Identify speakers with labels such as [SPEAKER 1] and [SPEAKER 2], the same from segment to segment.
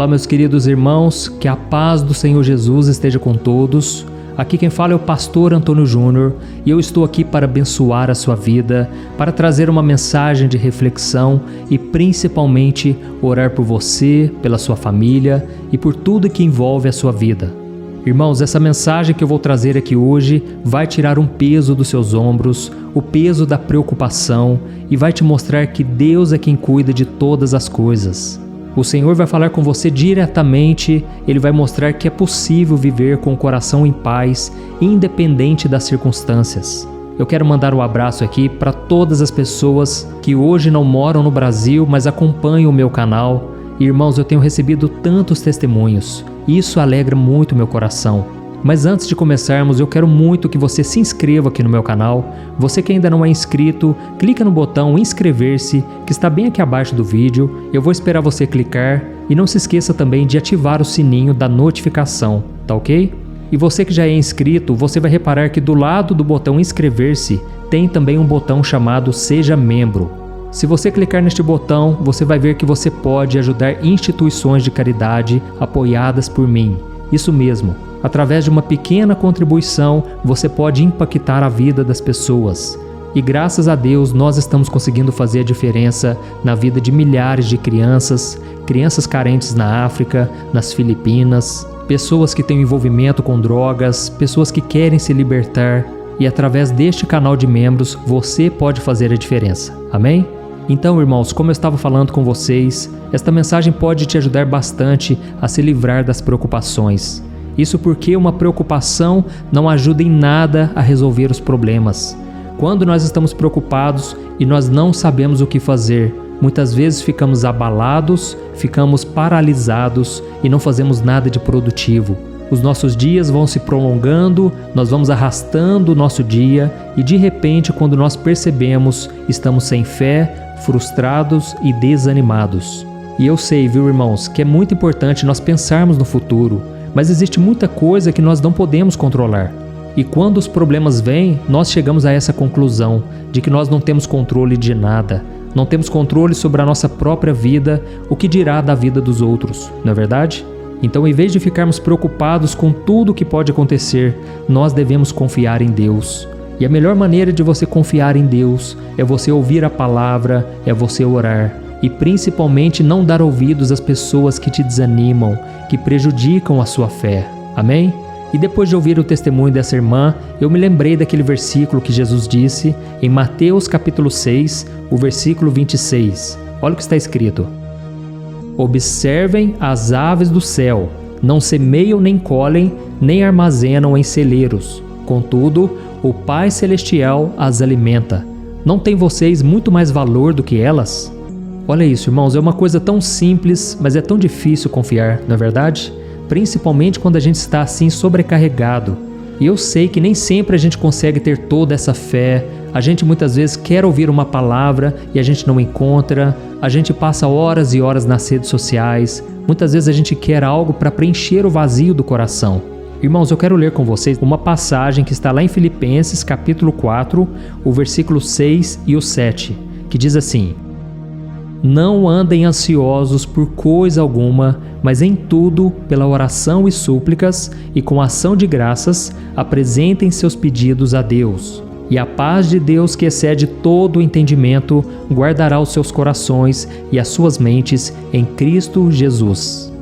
[SPEAKER 1] meus queridos irmãos, que a paz do Senhor Jesus esteja com todos. Aqui quem fala é o pastor Antônio Júnior e eu estou aqui para abençoar a sua vida, para trazer uma mensagem de reflexão e principalmente orar por você, pela sua família e por tudo que envolve a sua vida. Irmãos, essa mensagem que eu vou trazer aqui hoje vai tirar um peso dos seus ombros, o peso da preocupação e vai te mostrar que Deus é quem cuida de todas as coisas. O Senhor vai falar com você diretamente, Ele vai mostrar que é possível viver com o coração em paz, independente das circunstâncias. Eu quero mandar um abraço aqui para todas as pessoas que hoje não moram no Brasil, mas acompanham o meu canal. Irmãos, eu tenho recebido tantos testemunhos, e isso alegra muito meu coração. Mas antes de começarmos, eu quero muito que você se inscreva aqui no meu canal. Você que ainda não é inscrito, clica no botão inscrever-se, que está bem aqui abaixo do vídeo. Eu vou esperar você clicar e não se esqueça também de ativar o sininho da notificação, tá ok? E você que já é inscrito, você vai reparar que do lado do botão inscrever-se tem também um botão chamado Seja Membro. Se você clicar neste botão, você vai ver que você pode ajudar instituições de caridade apoiadas por mim. Isso mesmo. Através de uma pequena contribuição, você pode impactar a vida das pessoas. E graças a Deus, nós estamos conseguindo fazer a diferença na vida de milhares de crianças carentes na África, nas Filipinas, pessoas que têm envolvimento com drogas, pessoas que querem se libertar. E através deste canal de membros, você pode fazer a diferença. Amém? Então, irmãos, como eu estava falando com vocês, esta mensagem pode te ajudar bastante a se livrar das preocupações. Isso porque uma preocupação não ajuda em nada a resolver os problemas. Quando nós estamos preocupados e nós não sabemos o que fazer, muitas vezes ficamos abalados, ficamos paralisados e não fazemos nada de produtivo. Os nossos dias vão se prolongando, nós vamos arrastando o nosso dia e de repente, quando nós percebemos, estamos sem fé, frustrados e desanimados. E eu sei, viu, irmãos, que é muito importante nós pensarmos no futuro, mas existe muita coisa que nós não podemos controlar. E quando os problemas vêm, nós chegamos a essa conclusão de que nós não temos controle de nada, não temos controle sobre a nossa própria vida, o que dirá da vida dos outros, não é verdade? Então, em vez de ficarmos preocupados com tudo o que pode acontecer, nós devemos confiar em Deus. E a melhor maneira de você confiar em Deus é você ouvir a palavra, é você orar. E principalmente não dar ouvidos às pessoas que te desanimam, que prejudicam a sua fé. Amém? E depois de ouvir o testemunho dessa irmã, eu me lembrei daquele versículo que Jesus disse em Mateus capítulo 6, o versículo 26. Olha o que está escrito. Observem as aves do céu, não semeiam nem colhem, nem armazenam em celeiros. Contudo, o Pai Celestial as alimenta. Não têm vocês muito mais valor do que elas? Olha isso, irmãos, é uma coisa tão simples, mas é tão difícil confiar, não é verdade? Principalmente quando a gente está assim sobrecarregado. E eu sei que nem sempre a gente consegue ter toda essa fé, a gente muitas vezes quer ouvir uma palavra e a gente não encontra, a gente passa horas e horas nas redes sociais, muitas vezes a gente quer algo para preencher o vazio do coração. Irmãos, eu quero ler com vocês uma passagem que está lá em Filipenses capítulo 4, o versículo 6 e o 7, que diz assim: Não andem ansiosos por coisa alguma, mas em tudo, pela oração e súplicas, e com ação de graças, apresentem seus pedidos a Deus. E a paz de Deus, que excede todo o entendimento, guardará os seus corações e as suas mentes em Cristo Jesus.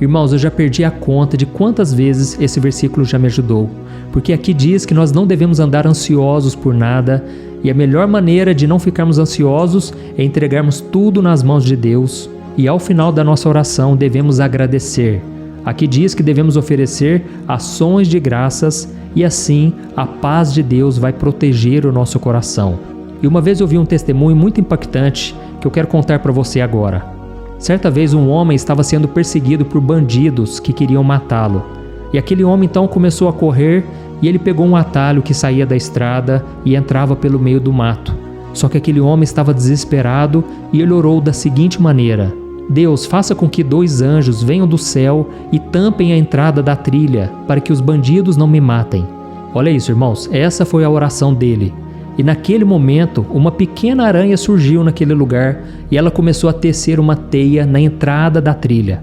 [SPEAKER 1] Irmãos, eu já perdi a conta de quantas vezes esse versículo já me ajudou, porque aqui diz que nós não devemos andar ansiosos por nada, e a melhor maneira de não ficarmos ansiosos é entregarmos tudo nas mãos de Deus, e ao final da nossa oração devemos agradecer. Aqui diz que devemos oferecer ações de graças, e assim a paz de Deus vai proteger o nosso coração. E uma vez eu vi um testemunho muito impactante que eu quero contar para você agora. Certa vez um homem estava sendo perseguido por bandidos que queriam matá-lo. E aquele homem então começou a correr e ele pegou um atalho que saía da estrada e entrava pelo meio do mato. Só que aquele homem estava desesperado e ele orou da seguinte maneira: Deus, faça com que 2 anjos venham do céu e tampem a entrada da trilha, para que os bandidos não me matem. Olha isso, irmãos, essa foi a oração dele. E naquele momento, uma pequena aranha surgiu naquele lugar e ela começou a tecer uma teia na entrada da trilha.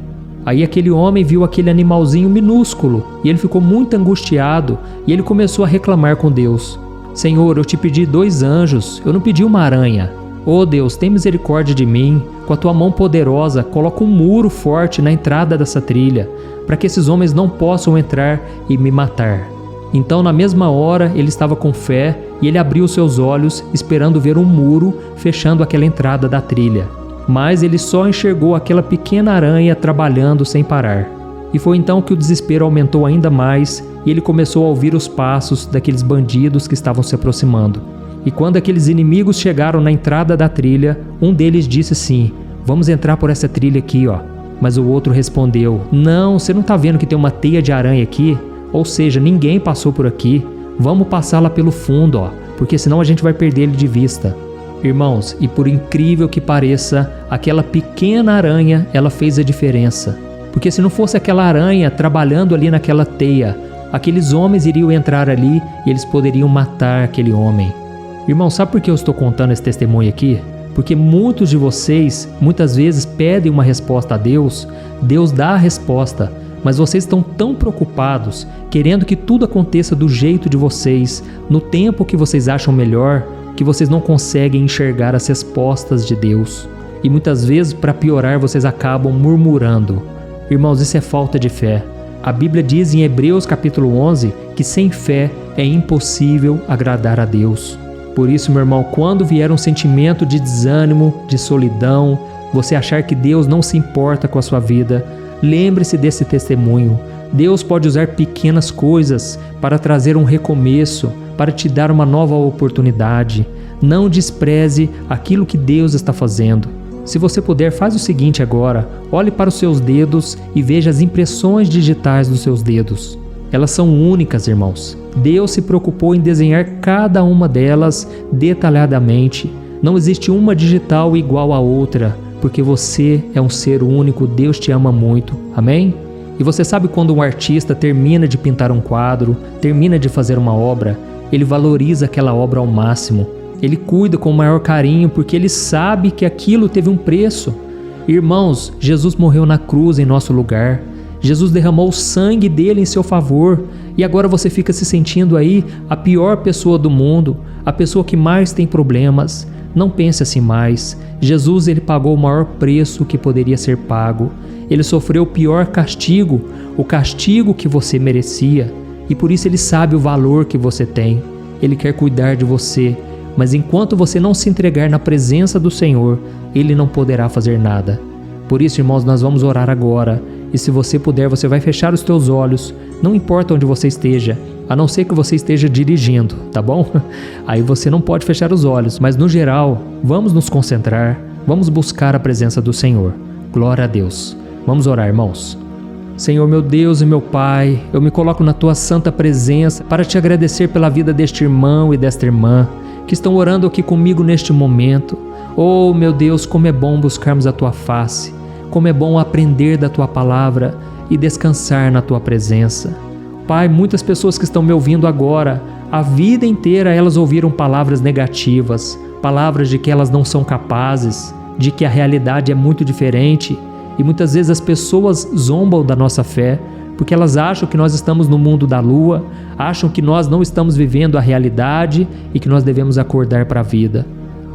[SPEAKER 1] Aí aquele homem viu aquele animalzinho minúsculo e ele ficou muito angustiado e ele começou a reclamar com Deus. Senhor, eu te pedi 2 anjos, eu não pedi uma aranha. Oh Deus, tem misericórdia de mim. Com a tua mão poderosa, coloca um muro forte na entrada dessa trilha, para que esses homens não possam entrar e me matar. Então, na mesma hora, ele estava com fé e ele abriu seus olhos, esperando ver um muro fechando aquela entrada da trilha. Mas ele só enxergou aquela pequena aranha trabalhando sem parar. E foi então que o desespero aumentou ainda mais e ele começou a ouvir os passos daqueles bandidos que estavam se aproximando. E quando aqueles inimigos chegaram na entrada da trilha, um deles disse assim: vamos entrar por essa trilha aqui, ó. Mas o outro respondeu: não, você não está vendo que tem uma teia de aranha aqui? Ou seja, ninguém passou por aqui. Vamos passar lá pelo fundo, ó, porque senão a gente vai perder ele de vista. Irmãos, e por incrível que pareça, aquela pequena aranha, ela fez a diferença. Porque se não fosse aquela aranha trabalhando ali naquela teia, aqueles homens iriam entrar ali e eles poderiam matar aquele homem. Irmão, sabe por que eu estou contando esse testemunho aqui? Porque muitos de vocês, muitas vezes, pedem uma resposta a Deus, Deus dá a resposta, mas vocês estão tão preocupados, querendo que tudo aconteça do jeito de vocês, no tempo que vocês acham melhor, que vocês não conseguem enxergar as respostas de Deus. E muitas vezes, para piorar, vocês acabam murmurando. Irmãos, isso é falta de fé. A Bíblia diz em Hebreus capítulo 11 que sem fé é impossível agradar a Deus. Por isso, meu irmão, quando vier um sentimento de desânimo, de solidão, você achar que Deus não se importa com a sua vida, lembre-se desse testemunho. Deus pode usar pequenas coisas para trazer um recomeço, para te dar uma nova oportunidade. Não despreze aquilo que Deus está fazendo. Se você puder, faz o seguinte agora: olhe para os seus dedos e veja as impressões digitais dos seus dedos. Elas são únicas, irmãos. Deus se preocupou em desenhar cada uma delas detalhadamente. Não existe uma digital igual à outra, porque você é um ser único, Deus te ama muito. Amém? E você sabe quando um artista termina de pintar um quadro, termina de fazer uma obra, ele valoriza aquela obra ao máximo. Ele cuida com o maior carinho porque ele sabe que aquilo teve um preço. Irmãos, Jesus morreu na cruz em nosso lugar. Jesus derramou o sangue dele em seu favor e agora você fica se sentindo aí a pior pessoa do mundo, a pessoa que mais tem problemas. Não pense assim mais. Jesus, ele pagou o maior preço que poderia ser pago. Ele sofreu o pior castigo, o castigo que você merecia, e por isso ele sabe o valor que você tem. Ele quer cuidar de você, mas enquanto você não se entregar na presença do Senhor, ele não poderá fazer nada. Por isso, irmãos, nós vamos orar agora. E se você puder, você vai fechar os teus olhos, não importa onde você esteja, a não ser que você esteja dirigindo, tá bom? Aí você não pode fechar os olhos, mas no geral, vamos nos concentrar, vamos buscar a presença do Senhor. Glória a Deus. Vamos orar, irmãos. Senhor, meu Deus e meu Pai, eu me coloco na Tua santa presença para Te agradecer pela vida deste irmão e desta irmã que estão orando aqui comigo neste momento. Oh, meu Deus, como é bom buscarmos a Tua face. Como é bom aprender da Tua palavra e descansar na Tua presença. Pai, muitas pessoas que estão me ouvindo agora, a vida inteira elas ouviram palavras negativas, palavras de que elas não são capazes, de que a realidade é muito diferente. E muitas vezes as pessoas zombam da nossa fé, porque elas acham que nós estamos no mundo da lua, acham que nós não estamos vivendo a realidade e que nós devemos acordar para a vida.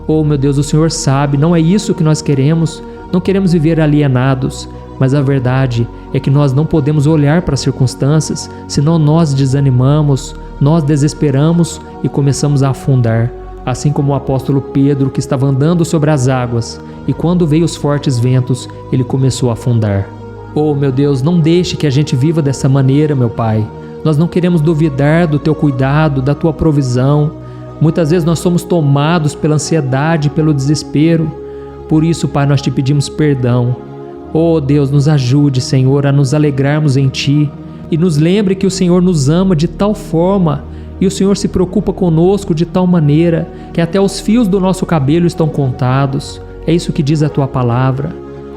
[SPEAKER 1] Oh, meu Deus, o Senhor sabe, não é isso que nós queremos. Não queremos viver alienados, mas a verdade é que nós não podemos olhar para as circunstâncias, senão nós desanimamos, nós desesperamos e começamos a afundar, assim como o apóstolo Pedro, que estava andando sobre as águas, e quando veio os fortes ventos, ele começou a afundar. Oh, meu Deus, não deixe que a gente viva dessa maneira, meu Pai. Nós não queremos duvidar do Teu cuidado, da Tua provisão. Muitas vezes nós somos tomados pela ansiedade, pelo desespero. Por isso, Pai, nós Te pedimos perdão. Oh Deus, nos ajude, Senhor, a nos alegrarmos em Ti e nos lembre que o Senhor nos ama de tal forma e o Senhor se preocupa conosco de tal maneira que até os fios do nosso cabelo estão contados. É isso que diz a Tua palavra.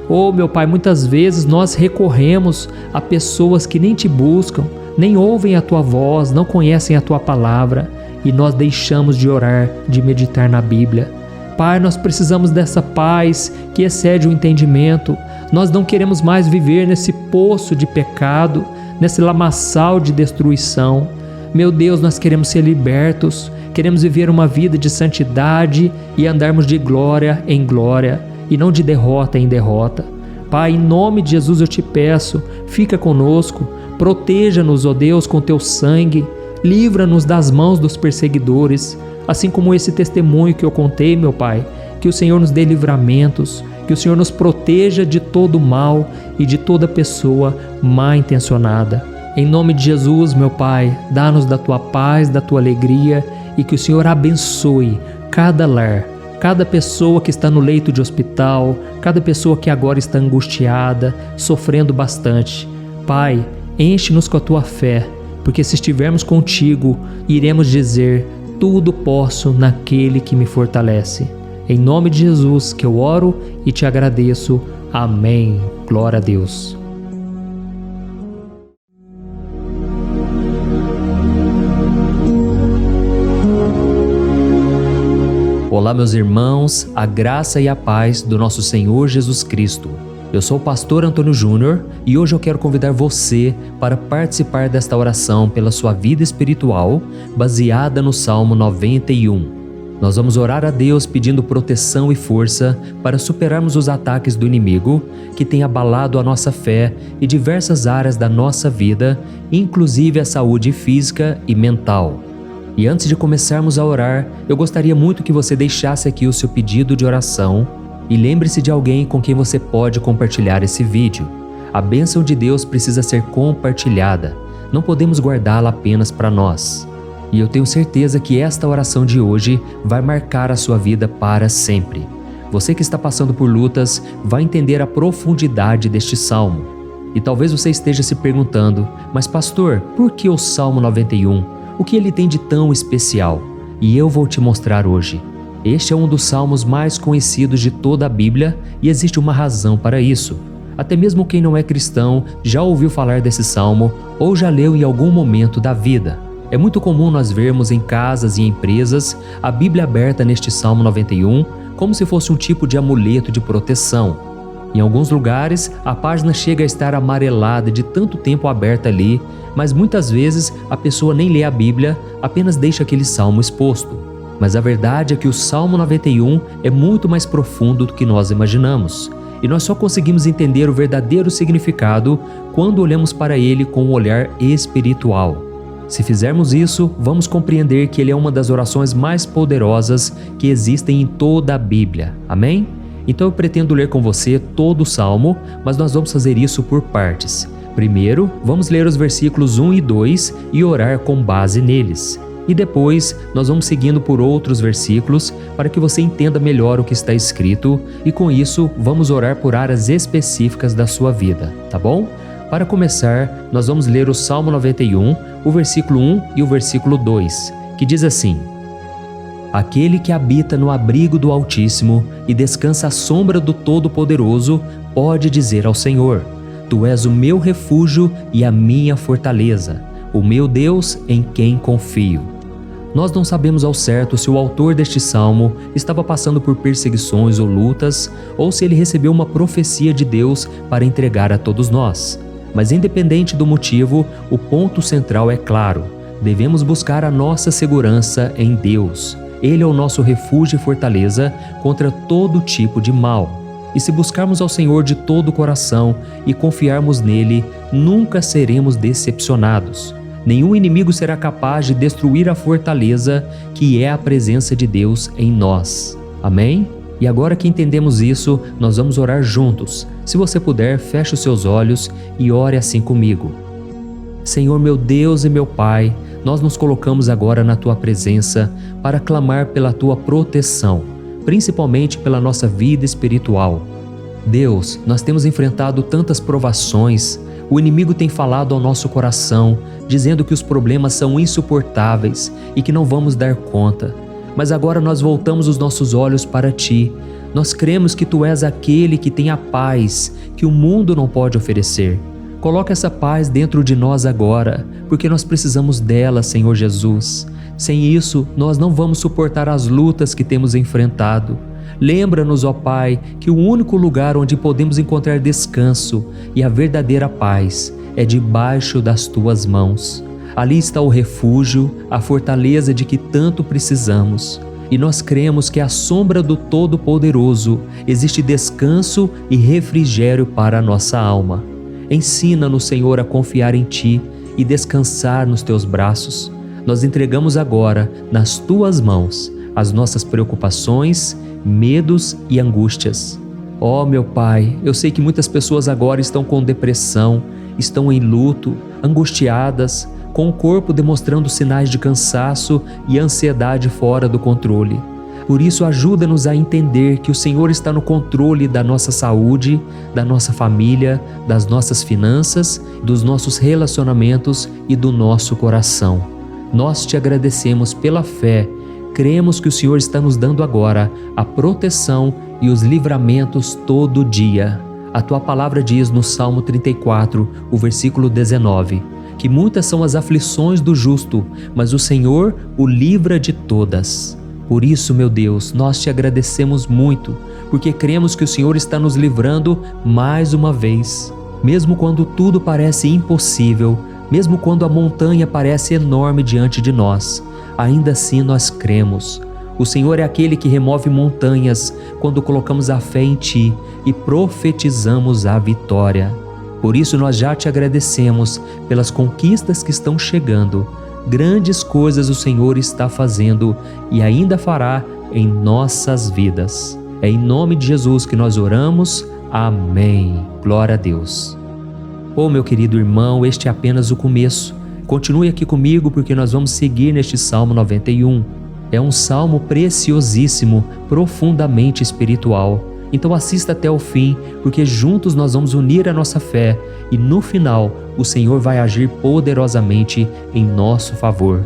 [SPEAKER 1] Oh, meu Pai, muitas vezes nós recorremos a pessoas que nem Te buscam, nem ouvem a Tua voz, não conhecem a Tua palavra e nós deixamos de orar, de meditar na Bíblia. Pai, nós precisamos dessa paz que excede o entendimento. Nós não queremos mais viver nesse poço de pecado, nesse lamaçal de destruição. Meu Deus, nós queremos ser libertos, queremos viver uma vida de santidade e andarmos de glória em glória e não de derrota em derrota. Pai, em nome de Jesus eu te peço, fica conosco, proteja-nos, ó Deus, com teu sangue, livra-nos das mãos dos perseguidores, assim como esse testemunho que eu contei, meu Pai, que o Senhor nos dê livramentos, que o Senhor nos proteja de todo mal e de toda pessoa mal intencionada. Em nome de Jesus, meu Pai, dá-nos da tua paz, da tua alegria e que o Senhor abençoe cada lar, cada pessoa que está no leito de hospital, cada pessoa que agora está angustiada, sofrendo bastante. Pai, enche-nos com a tua fé, porque se estivermos contigo, iremos dizer: tudo posso naquele que me fortalece. Em nome de Jesus que eu oro e te agradeço. Amém. Glória a Deus. Olá, meus irmãos, a graça e a paz do nosso Senhor Jesus Cristo. Eu sou o pastor Antônio Júnior e hoje eu quero convidar você para participar desta oração pela sua vida espiritual, baseada no Salmo 91. Nós vamos orar a Deus pedindo proteção e força para superarmos os ataques do inimigo que tem abalado a nossa fé e diversas áreas da nossa vida, inclusive a saúde física e mental. E antes de começarmos a orar, eu gostaria muito que você deixasse aqui o seu pedido de oração e lembre-se de alguém com quem você pode compartilhar esse vídeo. A bênção de Deus precisa ser compartilhada, não podemos guardá-la apenas para nós. E eu tenho certeza que esta oração de hoje vai marcar a sua vida para sempre. Você que está passando por lutas vai entender a profundidade deste salmo. E talvez você esteja se perguntando: mas pastor, por que o Salmo 91? O que ele tem de tão especial? E eu vou te mostrar hoje. Este é um dos salmos mais conhecidos de toda a Bíblia e existe uma razão para isso. Até mesmo quem não é cristão já ouviu falar desse salmo ou já leu em algum momento da vida. É muito comum nós vermos em casas e empresas a Bíblia aberta neste Salmo 91 como se fosse um tipo de amuleto de proteção. Em alguns lugares, a página chega a estar amarelada de tanto tempo aberta ali, mas muitas vezes a pessoa nem lê a Bíblia, apenas deixa aquele salmo exposto. Mas a verdade é que o Salmo 91 é muito mais profundo do que nós imaginamos. E nós só conseguimos entender o verdadeiro significado quando olhamos para ele com um olhar espiritual. Se fizermos isso, vamos compreender que ele é uma das orações mais poderosas que existem em toda a Bíblia. Amém? Então eu pretendo ler com você todo o Salmo, mas nós vamos fazer isso por partes. Primeiro, vamos ler os versículos 1 e 2 e orar com base neles. E depois, nós vamos seguindo por outros versículos para que você entenda melhor o que está escrito e com isso, vamos orar por áreas específicas da sua vida, tá bom? Para começar, nós vamos ler o Salmo 91, o versículo 1 e o versículo 2, que diz assim: Aquele que habita no abrigo do Altíssimo e descansa à sombra do Todo-Poderoso pode dizer ao Senhor: Tu és o meu refúgio e a minha fortaleza, o meu Deus em quem confio. Nós não sabemos ao certo se o autor deste salmo estava passando por perseguições ou lutas, ou se ele recebeu uma profecia de Deus para entregar a todos nós. Mas independente do motivo, o ponto central é claro: devemos buscar a nossa segurança em Deus. Ele é o nosso refúgio e fortaleza contra todo tipo de mal. E se buscarmos ao Senhor de todo o coração e confiarmos nele, nunca seremos decepcionados. Nenhum inimigo será capaz de destruir a fortaleza que é a presença de Deus em nós. Amém? E agora que entendemos isso, nós vamos orar juntos. Se você puder, feche os seus olhos e ore assim comigo. Senhor meu Deus e meu Pai, nós nos colocamos agora na Tua presença para clamar pela Tua proteção, principalmente pela nossa vida espiritual. Deus, nós temos enfrentado tantas provações, o inimigo tem falado ao nosso coração, dizendo que os problemas são insuportáveis e que não vamos dar conta. Mas agora nós voltamos os nossos olhos para Ti. Nós cremos que Tu és aquele que tem a paz que o mundo não pode oferecer. Coloca essa paz dentro de nós agora, porque nós precisamos dela, Senhor Jesus. Sem isso, nós não vamos suportar as lutas que temos enfrentado. Lembra-nos, ó Pai, que o único lugar onde podemos encontrar descanso e a verdadeira paz é debaixo das Tuas mãos. Ali está o refúgio, a fortaleza de que tanto precisamos. E nós cremos que à sombra do Todo-Poderoso existe descanso e refrigério para a nossa alma. Ensina-nos, Senhor, a confiar em Ti e descansar nos Teus braços. Nós entregamos agora, nas Tuas mãos, as nossas preocupações, medos e angústias. Ó meu Pai, eu sei que muitas pessoas agora estão com depressão, estão em luto, angustiadas, com o corpo demonstrando sinais de cansaço e ansiedade fora do controle. Por isso, ajuda-nos a entender que o Senhor está no controle da nossa saúde, da nossa família, das nossas finanças, dos nossos relacionamentos e do nosso coração. Nós te agradecemos pela fé. Cremos que o Senhor está nos dando agora a proteção e os livramentos todo dia. A Tua palavra diz no Salmo 34, o versículo 19, que muitas são as aflições do justo, mas o Senhor o livra de todas. Por isso, meu Deus, nós te agradecemos muito, porque cremos que o Senhor está nos livrando mais uma vez. Mesmo quando tudo parece impossível, mesmo quando a montanha parece enorme diante de nós, ainda assim nós cremos. O Senhor é aquele que remove montanhas quando colocamos a fé em Ti e profetizamos a vitória. Por isso nós já te agradecemos pelas conquistas que estão chegando. Grandes coisas o Senhor está fazendo e ainda fará em nossas vidas. É em nome de Jesus que nós oramos. Amém. Glória a Deus. Oh, meu querido irmão, este é apenas o começo. Continue aqui comigo porque nós vamos seguir neste Salmo 91. É um salmo preciosíssimo, profundamente espiritual. Então assista até o fim, porque juntos nós vamos unir a nossa fé e no final o Senhor vai agir poderosamente em nosso favor.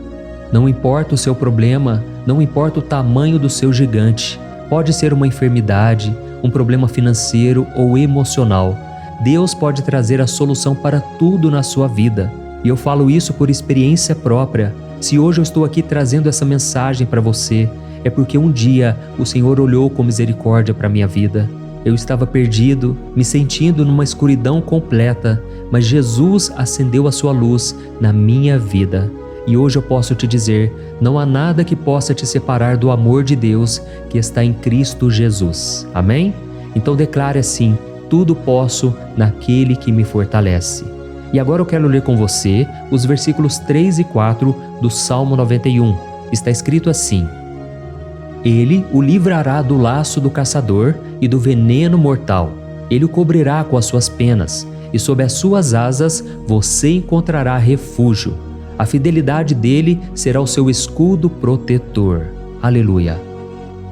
[SPEAKER 1] Não importa o seu problema, não importa o tamanho do seu gigante, pode ser uma enfermidade, um problema financeiro ou emocional. Deus pode trazer a solução para tudo na sua vida. E eu falo isso por experiência própria. Se hoje eu estou aqui trazendo essa mensagem para você, é porque um dia o Senhor olhou com misericórdia para a minha vida. Eu estava perdido, me sentindo numa escuridão completa, mas Jesus acendeu a sua luz na minha vida. E hoje eu posso te dizer, não há nada que possa te separar do amor de Deus que está em Cristo Jesus. Amém? Então declare assim: tudo posso naquele que me fortalece. E agora eu quero ler com você os versículos 3 e 4 do Salmo 91. Está escrito assim: Ele o livrará do laço do caçador e do veneno mortal. Ele o cobrirá com as suas penas, e sob as suas asas você encontrará refúgio. A fidelidade dele será o seu escudo protetor. Aleluia.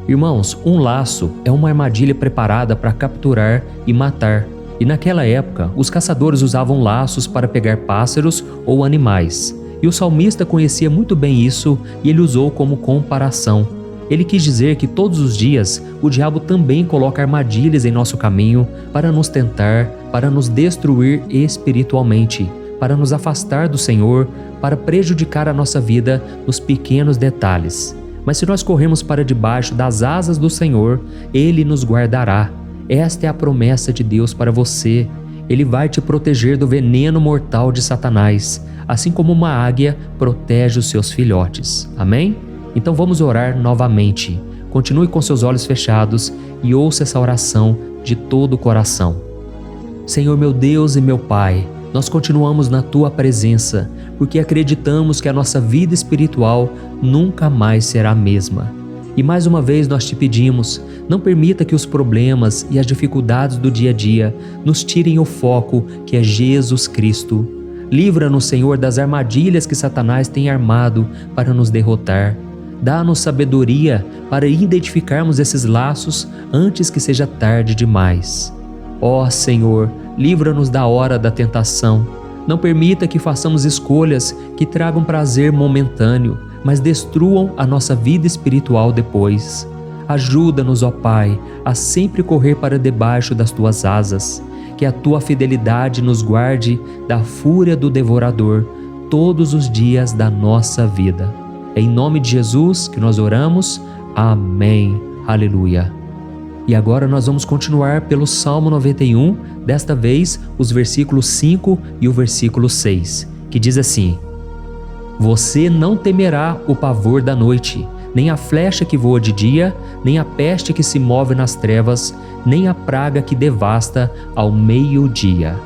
[SPEAKER 1] Irmãos, um laço é uma armadilha preparada para capturar e matar. E naquela época, os caçadores usavam laços para pegar pássaros ou animais. E o salmista conhecia muito bem isso e ele usou como comparação. Ele quis dizer que todos os dias o diabo também coloca armadilhas em nosso caminho para nos tentar, para nos destruir espiritualmente, para nos afastar do Senhor, para prejudicar a nossa vida nos pequenos detalhes. Mas se nós corrermos para debaixo das asas do Senhor, Ele nos guardará. Esta é a promessa de Deus para você. Ele vai te proteger do veneno mortal de Satanás, assim como uma águia protege os seus filhotes. Amém? Então vamos orar novamente. Continue com seus olhos fechados e ouça essa oração de todo o coração. Senhor meu Deus e meu Pai, nós continuamos na Tua presença, porque acreditamos que a nossa vida espiritual nunca mais será a mesma. E mais uma vez nós te pedimos, não permita que os problemas e as dificuldades do dia a dia nos tirem o foco que é Jesus Cristo. Livra-nos, Senhor, das armadilhas que Satanás tem armado para nos derrotar. Dá-nos sabedoria para identificarmos esses laços antes que seja tarde demais. Ó Senhor, livra-nos da hora da tentação. Não permita que façamos escolhas que tragam prazer momentâneo, mas destruam a nossa vida espiritual depois. Ajuda-nos, ó Pai, a sempre correr para debaixo das Tuas asas, que a Tua fidelidade nos guarde da fúria do devorador todos os dias da nossa vida. É em nome de Jesus que nós oramos. Amém. Aleluia. E agora nós vamos continuar pelo Salmo 91, desta vez os versículos 5 e o versículo 6, que diz assim: Você não temerá o pavor da noite, nem a flecha que voa de dia, nem a peste que se move nas trevas, nem a praga que devasta ao meio-dia.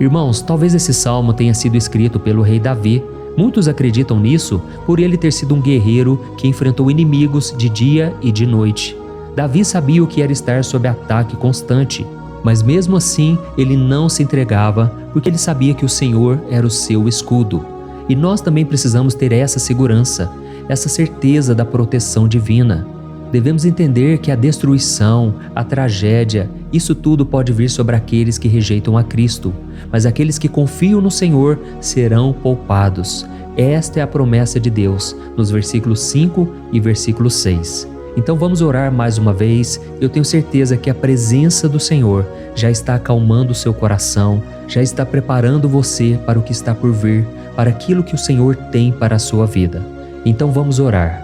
[SPEAKER 1] Irmãos, talvez esse salmo tenha sido escrito pelo rei Davi. Muitos acreditam nisso por ele ter sido um guerreiro que enfrentou inimigos de dia e de noite. Davi sabia o que era estar sob ataque constante, mas mesmo assim ele não se entregava porque ele sabia que o Senhor era o seu escudo. E nós também precisamos ter essa segurança, essa certeza da proteção divina. Devemos entender que a destruição, a tragédia, isso tudo pode vir sobre aqueles que rejeitam a Cristo, mas aqueles que confiam no Senhor serão poupados. Esta é a promessa de Deus, nos versículos 5 e versículo 6. Então vamos orar mais uma vez. Eu tenho certeza que a presença do Senhor já está acalmando o seu coração, já está preparando você para o que está por vir, para aquilo que o Senhor tem para a sua vida. Então vamos orar.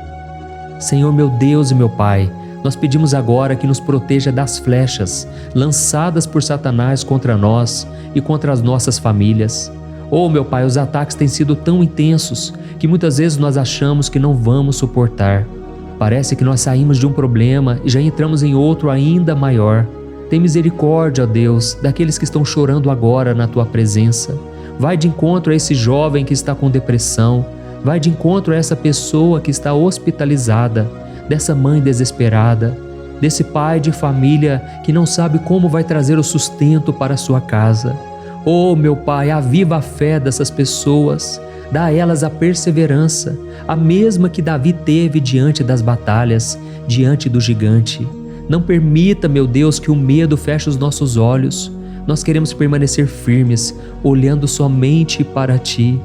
[SPEAKER 1] Senhor meu Deus e meu Pai, nós pedimos agora que nos proteja das flechas lançadas por Satanás contra nós e contra as nossas famílias. Oh meu Pai, os ataques têm sido tão intensos que muitas vezes nós achamos que não vamos suportar. Parece que nós saímos de um problema e já entramos em outro ainda maior. Tem misericórdia, ó Deus, daqueles que estão chorando agora na Tua presença. Vai de encontro a esse jovem que está com depressão. Vai de encontro a essa pessoa que está hospitalizada, dessa mãe desesperada, desse pai de família que não sabe como vai trazer o sustento para a sua casa. Oh, meu Pai, aviva a fé dessas pessoas. Dá a elas a perseverança, a mesma que Davi teve diante das batalhas, diante do gigante. Não permita, meu Deus, que o medo feche os nossos olhos. Nós queremos permanecer firmes, olhando somente para Ti.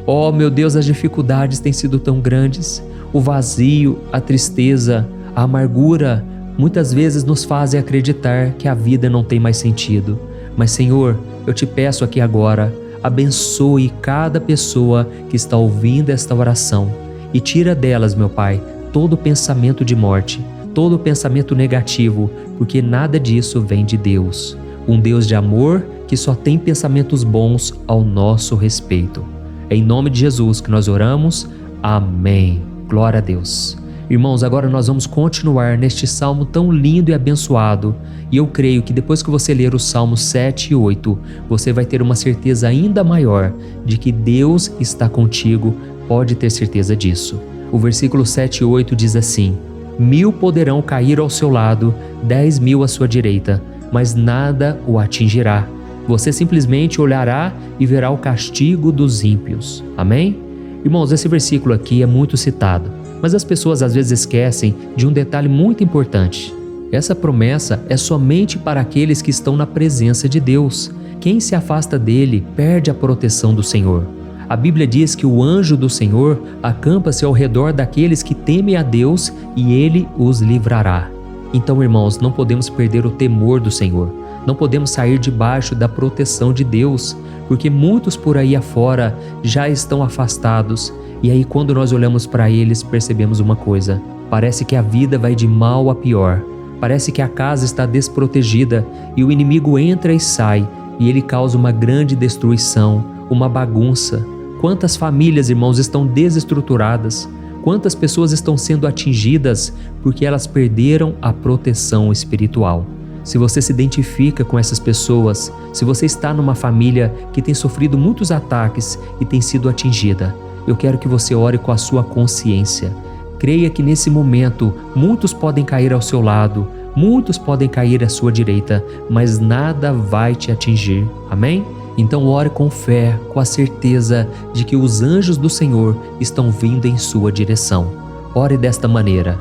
[SPEAKER 1] Oh, meu Deus, as dificuldades têm sido tão grandes. O vazio, a tristeza, a amargura, muitas vezes nos fazem acreditar que a vida não tem mais sentido. Mas, Senhor, eu te peço aqui agora, abençoe cada pessoa que está ouvindo esta oração e tira delas, meu Pai, todo pensamento de morte, todo pensamento negativo, porque nada disso vem de Deus. Um Deus de amor que só tem pensamentos bons ao nosso respeito. É em nome de Jesus que nós oramos. Amém. Glória a Deus. Irmãos, agora nós vamos continuar neste salmo tão lindo e abençoado. E eu creio que depois que você ler os salmos 7 e 8, você vai ter uma certeza ainda maior de que Deus está contigo. Pode ter certeza disso. O versículo 7 e 8 diz assim: 1000 poderão cair ao seu lado, 10.000 à sua direita, mas nada o atingirá. Você simplesmente olhará e verá o castigo dos ímpios. Amém? Irmãos, esse versículo aqui é muito citado, mas as pessoas às vezes esquecem de um detalhe muito importante. Essa promessa é somente para aqueles que estão na presença de Deus. Quem se afasta dele perde a proteção do Senhor. A Bíblia diz que o anjo do Senhor acampa-se ao redor daqueles que temem a Deus e ele os livrará. Então, irmãos, não podemos perder o temor do Senhor. Não podemos sair debaixo da proteção de Deus, porque muitos por aí afora já estão afastados. E aí, quando nós olhamos para eles, percebemos uma coisa: parece que a vida vai de mal a pior. Parece que a casa está desprotegida e o inimigo entra e sai, e ele causa uma grande destruição, uma bagunça. Quantas famílias, irmãos, estão desestruturadas? Quantas pessoas estão sendo atingidas porque elas perderam a proteção espiritual? Se você se identifica com essas pessoas, se você está numa família que tem sofrido muitos ataques e tem sido atingida, eu quero que você ore com a sua consciência. Creia que nesse momento muitos podem cair ao seu lado, muitos podem cair à sua direita, mas nada vai te atingir. Amém? Então ore com fé, com a certeza de que os anjos do Senhor estão vindo em sua direção. Ore desta maneira: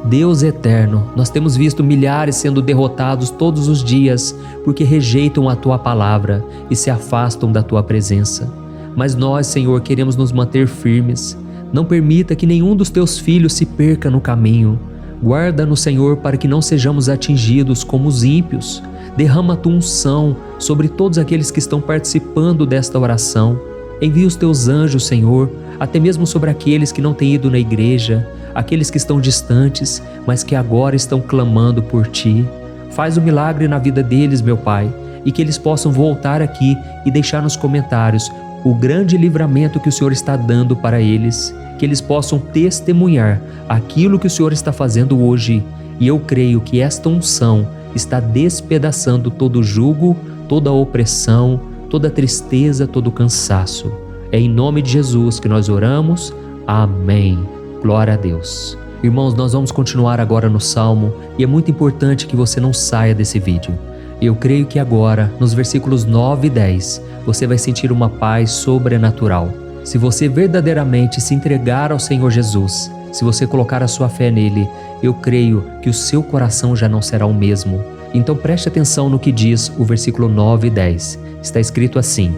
[SPEAKER 1] Deus eterno, nós temos visto milhares sendo derrotados todos os dias porque rejeitam a Tua palavra e se afastam da Tua presença. Mas nós, Senhor, queremos nos manter firmes. Não permita que nenhum dos Teus filhos se perca no caminho. Guarda-nos, Senhor, para que não sejamos atingidos como os ímpios. Derrama a Tua unção sobre todos aqueles que estão participando desta oração. Envia os teus anjos, Senhor, até mesmo sobre aqueles que não têm ido na igreja, aqueles que estão distantes, mas que agora estão clamando por Ti. Faz um milagre na vida deles, meu Pai, e que eles possam voltar aqui e deixar nos comentários o grande livramento que o Senhor está dando para eles, que eles possam testemunhar aquilo que o Senhor está fazendo hoje. E eu creio que esta unção está despedaçando todo o jugo, toda a opressão, toda a tristeza, todo o cansaço. É em nome de Jesus que nós oramos. Amém. Glória a Deus. Irmãos, nós vamos continuar agora no Salmo e é muito importante que você não saia desse vídeo. Eu creio que agora, nos versículos 9 e 10, você vai sentir uma paz sobrenatural. Se você verdadeiramente se entregar ao Senhor Jesus, se você colocar a sua fé nele, eu creio que o seu coração já não será o mesmo. Então preste atenção no que diz o versículo 9 e 10. Está escrito assim: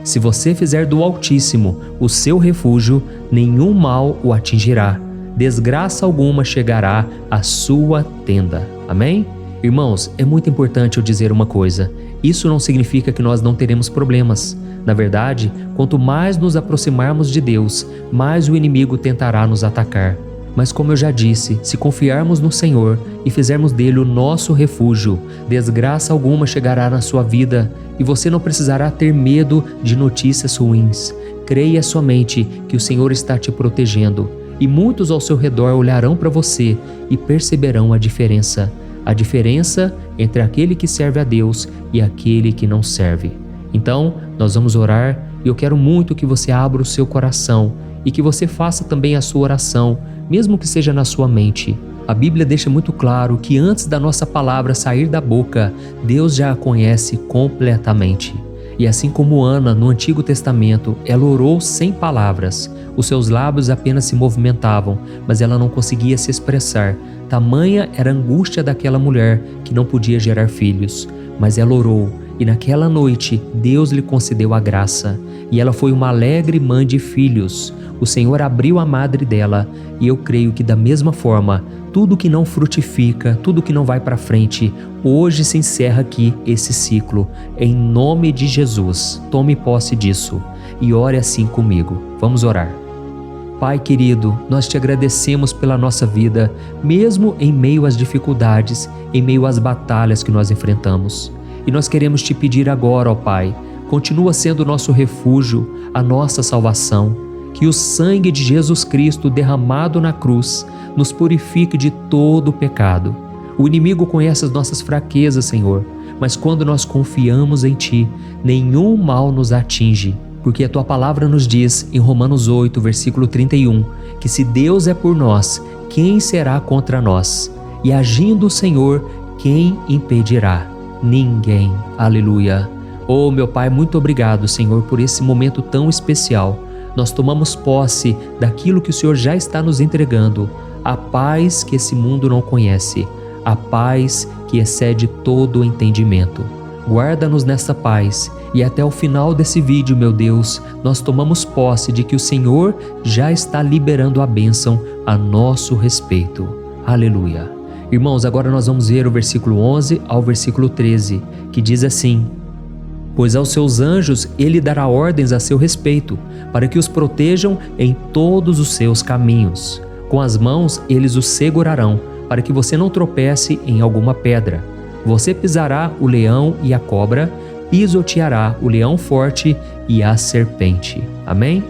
[SPEAKER 1] Se você fizer do Altíssimo o seu refúgio, nenhum mal o atingirá, desgraça alguma chegará à sua tenda. Amém? Irmãos, é muito importante eu dizer uma coisa. Isso não significa que nós não teremos problemas. Na verdade, quanto mais nos aproximarmos de Deus, mais o inimigo tentará nos atacar. Mas como eu já disse, se confiarmos no Senhor e fizermos dele o nosso refúgio, desgraça alguma chegará na sua vida e você não precisará ter medo de notícias ruins. Creia somente que o Senhor está te protegendo e muitos ao seu redor olharão para você e perceberão a diferença entre aquele que serve a Deus e aquele que não serve. Então, nós vamos orar e eu quero muito que você abra o seu coração e que você faça também a sua oração, mesmo que seja na sua mente. A Bíblia deixa muito claro que antes da nossa palavra sair da boca, Deus já a conhece completamente. E assim como Ana, no Antigo Testamento, ela orou sem palavras. Os seus lábios apenas se movimentavam, mas ela não conseguia se expressar. Tamanha era a angústia daquela mulher que não podia gerar filhos. Mas ela orou, e naquela noite Deus lhe concedeu a graça. E ela foi uma alegre mãe de filhos. O Senhor abriu a madre dela, e eu creio que da mesma forma, tudo que não frutifica, tudo que não vai para frente, hoje se encerra aqui esse ciclo. Em nome de Jesus, tome posse disso e ore assim comigo. Vamos orar. Pai querido, nós te agradecemos pela nossa vida, mesmo em meio às dificuldades, em meio às batalhas que nós enfrentamos. E nós queremos te pedir agora, ó Pai, continua sendo o nosso refúgio, a nossa salvação. Que o sangue de Jesus Cristo derramado na cruz nos purifique de todo o pecado. O inimigo conhece as nossas fraquezas, Senhor, mas quando nós confiamos em Ti, nenhum mal nos atinge. Porque a Tua palavra nos diz, em Romanos 8, versículo 31, que se Deus é por nós, quem será contra nós? E agindo o Senhor, quem impedirá? Ninguém. Aleluia. Oh, meu Pai, muito obrigado, Senhor, por esse momento tão especial. Nós tomamos posse daquilo que o Senhor já está nos entregando, a paz que esse mundo não conhece, a paz que excede todo o entendimento. Guarda-nos nessa paz e até o final desse vídeo, meu Deus, nós tomamos posse de que o Senhor já está liberando a bênção a nosso respeito. Aleluia. Irmãos, agora nós vamos ver o versículo 11 ao versículo 13, que diz assim: Pois aos seus anjos ele dará ordens a seu respeito, para que os protejam em todos os seus caminhos. Com as mãos eles os segurarão, para que você não tropece em alguma pedra. Você pisará o leão e a cobra, pisoteará o leão forte e a serpente. Amém?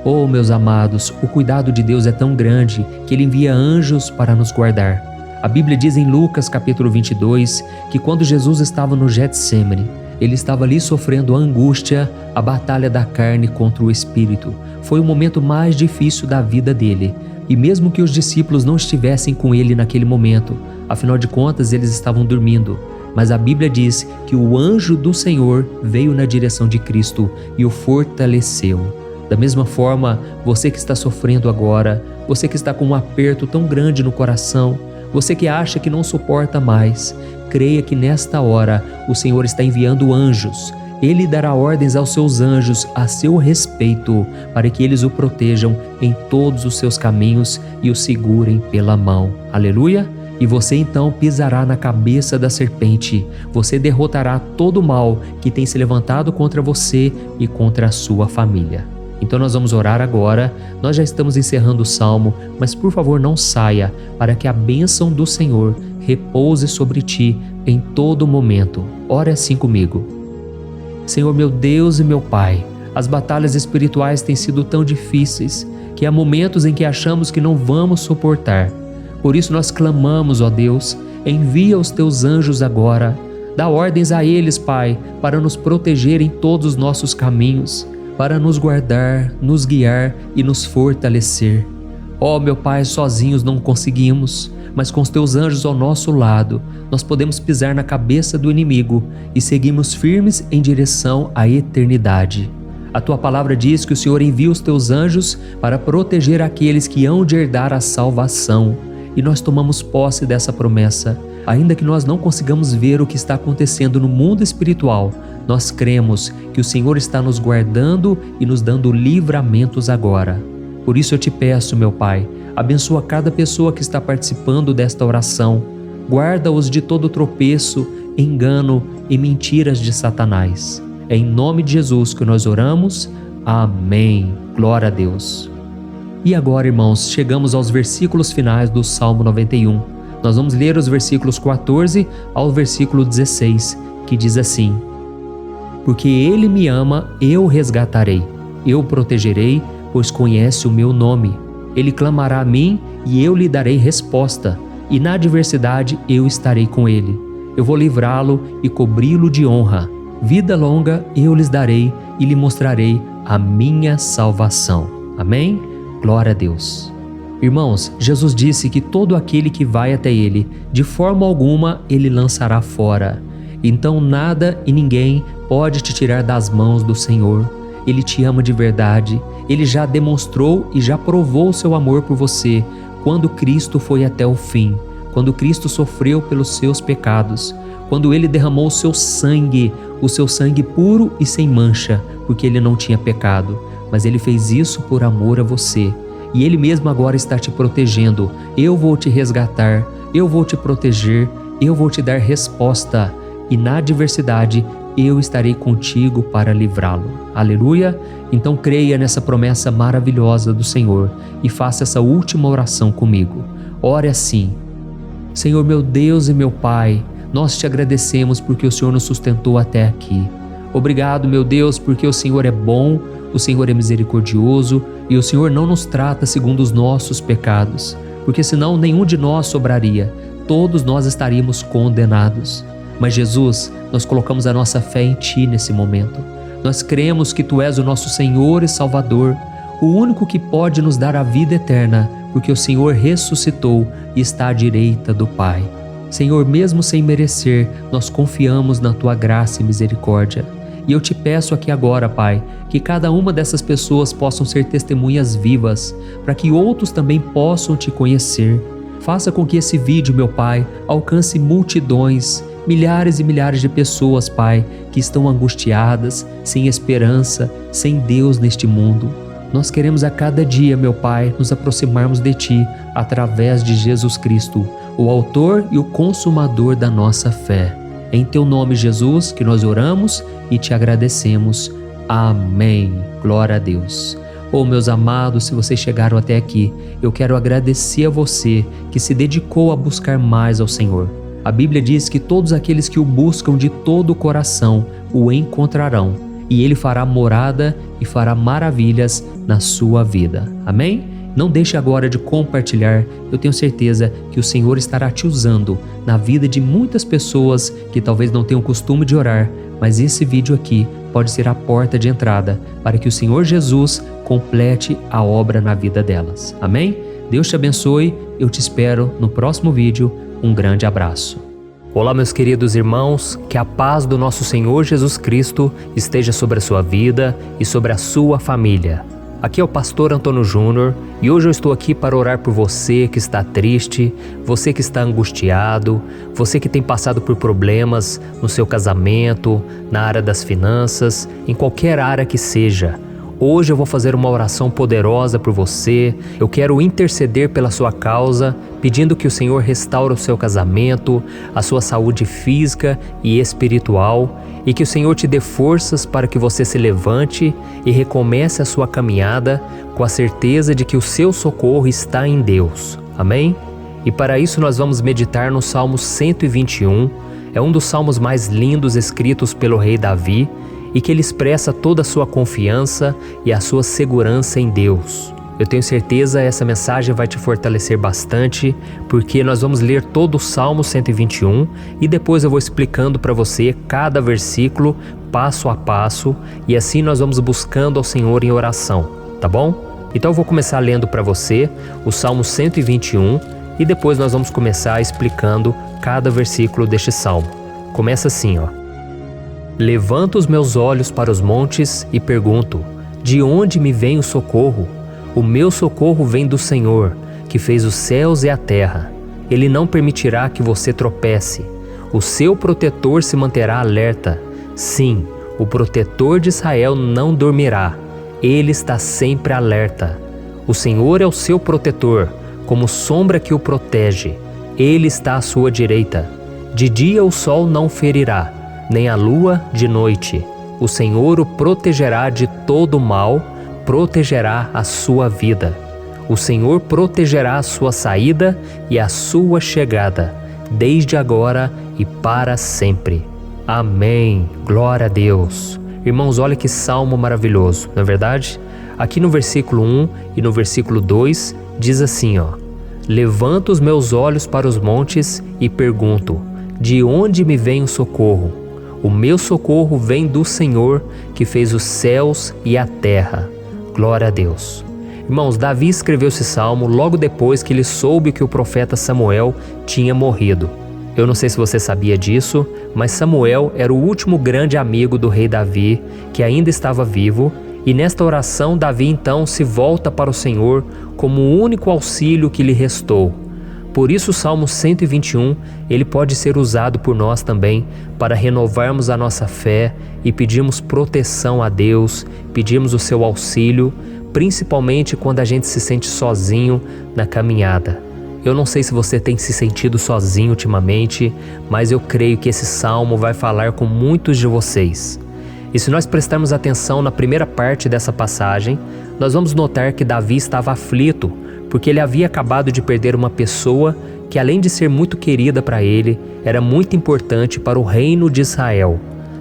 [SPEAKER 1] Oh, meus amados, o cuidado de Deus é tão grande que Ele envia anjos para nos guardar. A Bíblia diz em Lucas capítulo 22 que quando Jesus estava no Getsêmani, Ele estava ali sofrendo a angústia, a batalha da carne contra o espírito. Foi o momento mais difícil da vida dele. E mesmo que os discípulos não estivessem com ele naquele momento, afinal de contas eles estavam dormindo, mas a Bíblia diz que o anjo do Senhor veio na direção de Cristo e o fortaleceu. Da mesma forma, você que está sofrendo agora, você que está com um aperto tão grande no coração, você que acha que não suporta mais, creia que nesta hora o Senhor está enviando anjos. Ele dará ordens aos seus anjos a seu respeito, para que eles o protejam em todos os seus caminhos e o segurem pela mão. Aleluia! e você então pisará na cabeça da serpente. Você derrotará todo o mal que tem se levantado contra você e contra a sua família. Então nós vamos orar agora. Nós já estamos encerrando o salmo, mas por favor não saia, para que a bênção do Senhor repouse sobre ti em todo momento. Ore assim comigo. Senhor meu Deus e meu Pai, as batalhas espirituais têm sido tão difíceis que há momentos em que achamos que não vamos suportar. Por isso nós clamamos, ó Deus, envia os teus anjos agora. Dá ordens a eles, Pai, para nos proteger em todos os nossos caminhos, para nos guardar, nos guiar e nos fortalecer. Ó meu Pai, sozinhos não conseguimos, mas com os teus anjos ao nosso lado, nós podemos pisar na cabeça do inimigo e seguirmos firmes em direção à eternidade. A tua palavra diz que o Senhor envia os teus anjos para proteger aqueles que hão de herdar a salvação. E nós tomamos posse dessa promessa. Ainda que nós não consigamos ver o que está acontecendo no mundo espiritual, nós cremos que o Senhor está nos guardando e nos dando livramentos agora. Por isso eu te peço, meu Pai, abençoa cada pessoa que está participando desta oração. Guarda-os de todo tropeço, engano e mentiras de Satanás. É em nome de Jesus que nós oramos. Amém. Glória a Deus. E agora, irmãos, chegamos aos versículos finais do Salmo 91. Nós vamos ler os versículos 14 ao versículo 16, que diz assim: Porque Ele me ama, eu o resgatarei, eu o protegerei, pois conhece o meu nome. Ele clamará a mim e eu lhe darei resposta, e na adversidade eu estarei com ele. Eu vou livrá-lo e cobri-lo de honra. Vida longa eu lhes darei e lhe mostrarei a minha salvação. Amém? Glória a Deus. Irmãos, Jesus disse que todo aquele que vai até Ele, de forma alguma Ele lançará fora. Então nada e ninguém pode te tirar das mãos do Senhor. Ele te ama de verdade. Ele já demonstrou e já provou o seu amor por você quando Cristo foi até o fim, quando Cristo sofreu pelos seus pecados, quando Ele derramou o seu sangue puro e sem mancha, porque Ele não tinha pecado. Mas Ele fez isso por amor a você. E Ele mesmo agora está te protegendo. Eu vou te resgatar, eu vou te proteger, eu vou te dar resposta. E na adversidade, eu estarei contigo para livrá-lo. Aleluia! Então creia nessa promessa maravilhosa do Senhor e faça essa última oração comigo. Ore assim: Senhor meu Deus e meu Pai, nós te agradecemos porque o Senhor nos sustentou até aqui. Obrigado, meu Deus, porque o Senhor é bom, o Senhor é misericordioso e o Senhor não nos trata segundo os nossos pecados, porque senão nenhum de nós sobraria, todos nós estaríamos condenados. Mas Jesus, nós colocamos a nossa fé em Ti nesse momento. Nós cremos que Tu és o nosso Senhor e Salvador, o único que pode nos dar a vida eterna, porque o Senhor ressuscitou e está à direita do Pai. Senhor, mesmo sem merecer, nós confiamos na Tua graça e misericórdia. E eu te peço aqui agora, Pai, que cada uma dessas pessoas possam ser testemunhas vivas, para que outros também possam Te conhecer. Faça com que esse vídeo, meu Pai, alcance multidões, milhares e milhares de pessoas, Pai, que estão angustiadas, sem esperança, sem Deus neste mundo. Nós queremos a cada dia, meu Pai, nos aproximarmos de Ti através de Jesus Cristo, o autor e o consumador da nossa fé. É em Teu nome, Jesus, que nós oramos e Te agradecemos. Amém. Glória a Deus. Meus amados, se vocês chegaram até aqui, eu quero agradecer a você que se dedicou a buscar mais ao Senhor. A Bíblia diz que todos aqueles que o buscam de todo o coração o encontrarão, e Ele fará morada e fará maravilhas na sua vida. Amém? Não deixe agora de compartilhar, eu tenho certeza que o Senhor estará te usando na vida de muitas pessoas que talvez não tenham costume de orar, mas esse vídeo aqui pode ser a porta de entrada para que o Senhor Jesus complete a obra na vida delas. Amém? Deus te abençoe, eu te espero no próximo vídeo. Um grande abraço. Olá, meus queridos irmãos, que a paz do nosso Senhor Jesus Cristo esteja sobre a sua vida e sobre a sua família. Aqui é o pastor Antônio Júnior e hoje eu estou aqui para orar por você que está triste, você que está angustiado, você que tem passado por problemas no seu casamento, na área das finanças, em qualquer área que seja. Hoje eu vou fazer uma oração poderosa por você. Eu quero interceder pela sua causa, pedindo que o Senhor restaure o seu casamento, a sua saúde física e espiritual, e que o Senhor te dê forças para que você se levante e recomece a sua caminhada com a certeza de que o seu socorro está em Deus. Amém? E para isso nós vamos meditar no Salmo 121, é um dos salmos mais lindos escritos pelo rei Davi, e que ele expressa toda a sua confiança e a sua segurança em Deus. Eu tenho certeza essa mensagem vai te fortalecer bastante, porque nós vamos ler todo o Salmo 121 e depois eu vou explicando para você cada versículo, passo a passo, e assim nós vamos buscando ao Senhor em oração, tá bom? Então eu vou começar lendo para você o Salmo 121 e depois nós vamos começar explicando cada versículo deste salmo. Começa assim, ó. Levanto os meus olhos para os montes e pergunto: de onde me vem o socorro? O meu socorro vem do Senhor, que fez os céus e a terra. Ele não permitirá que você tropece. O seu protetor se manterá alerta. Sim, o protetor de Israel não dormirá. Ele está sempre alerta. O Senhor é o seu protetor, como sombra que o protege. Ele está à sua direita. De dia o sol não ferirá, nem a lua de noite. O Senhor o protegerá de todo mal, protegerá a sua vida. O Senhor protegerá a sua saída e a sua chegada, desde agora e para sempre. Amém. Glória a Deus. Irmãos, olha que salmo maravilhoso, não é verdade? Aqui no versículo 1 e no versículo 2 diz assim, ó: levanto os meus olhos para os montes e pergunto: de onde me vem o socorro? O meu socorro vem do Senhor, que fez os céus e a terra. Glória a Deus. Irmãos, Davi escreveu esse salmo logo depois que ele soube que o profeta Samuel tinha morrido. Eu não sei se você sabia disso, mas Samuel era o último grande amigo do rei Davi, que ainda estava vivo, e nesta oração Davi então se volta para o Senhor como o único auxílio que lhe restou. Por isso o Salmo 121, ele pode ser usado por nós também para renovarmos a nossa fé e pedirmos proteção a Deus, pedirmos o seu auxílio, principalmente quando a gente se sente sozinho na caminhada. Eu não sei se você tem se sentido sozinho ultimamente, mas eu creio que esse salmo vai falar com muitos de vocês. E se nós prestarmos atenção na primeira parte dessa passagem, nós vamos notar que Davi estava aflito, porque ele havia acabado de perder uma pessoa que, além de ser muito querida para ele, era muito importante para o reino de Israel.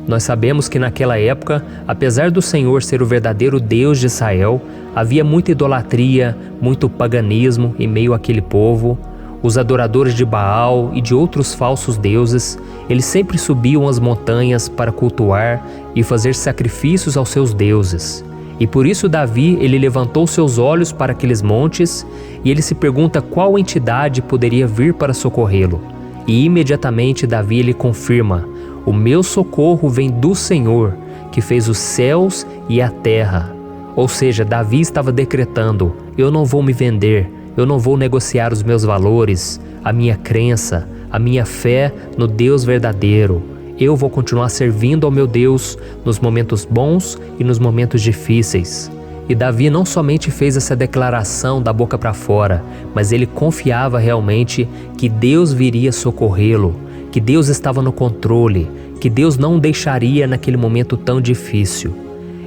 [SPEAKER 1] Nós sabemos que naquela época, apesar do Senhor ser o verdadeiro Deus de Israel, havia muita idolatria, muito paganismo em meio àquele povo. Os adoradores de Baal e de outros falsos deuses, eles sempre subiam as montanhas para cultuar e fazer sacrifícios aos seus deuses. E por isso Davi, ele levantou seus olhos para aqueles montes e ele se pergunta qual entidade poderia vir para socorrê-lo. E imediatamente Davi ele confirma: o meu socorro vem do Senhor, que fez os céus e a terra. Ou seja, Davi estava decretando: eu não vou me vender, eu não vou negociar os meus valores, a minha crença, a minha fé no Deus verdadeiro. Eu vou continuar servindo ao meu Deus nos momentos bons e nos momentos difíceis. E Davi não somente fez essa declaração da boca para fora, mas ele confiava realmente que Deus viria socorrê-lo, que Deus estava no controle, que Deus não o deixaria naquele momento tão difícil.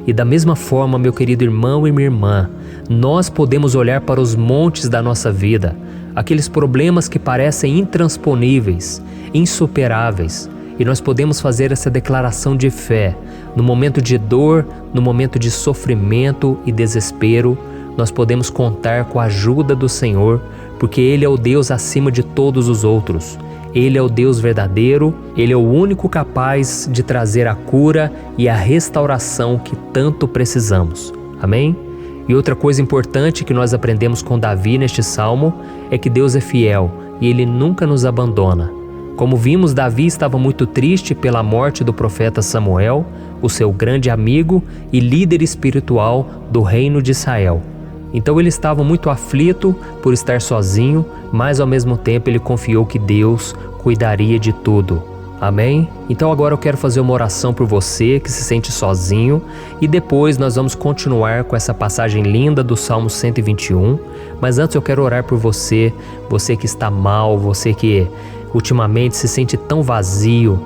[SPEAKER 1] E da mesma forma, meu querido irmão e minha irmã, nós podemos olhar para os montes da nossa vida, aqueles problemas que parecem intransponíveis, insuperáveis, e nós podemos fazer essa declaração de fé. No momento de dor, no momento de sofrimento e desespero, nós podemos contar com a ajuda do Senhor, porque Ele é o Deus acima de todos os outros. Ele é o Deus verdadeiro, Ele é o único capaz de trazer a cura e a restauração que tanto precisamos. Amém? E outra coisa importante que nós aprendemos com Davi neste salmo é que Deus é fiel e Ele nunca nos abandona. Como vimos, Davi estava muito triste pela morte do profeta Samuel, o seu grande amigo e líder espiritual do reino de Israel. Então ele estava muito aflito por estar sozinho, mas ao mesmo tempo ele confiou que Deus cuidaria de tudo. Amém? Então agora eu quero fazer uma oração por você que se sente sozinho e depois nós vamos continuar com essa passagem linda do Salmo 121. Mas antes eu quero orar por você, você que está mal, você que ultimamente se sente tão vazio,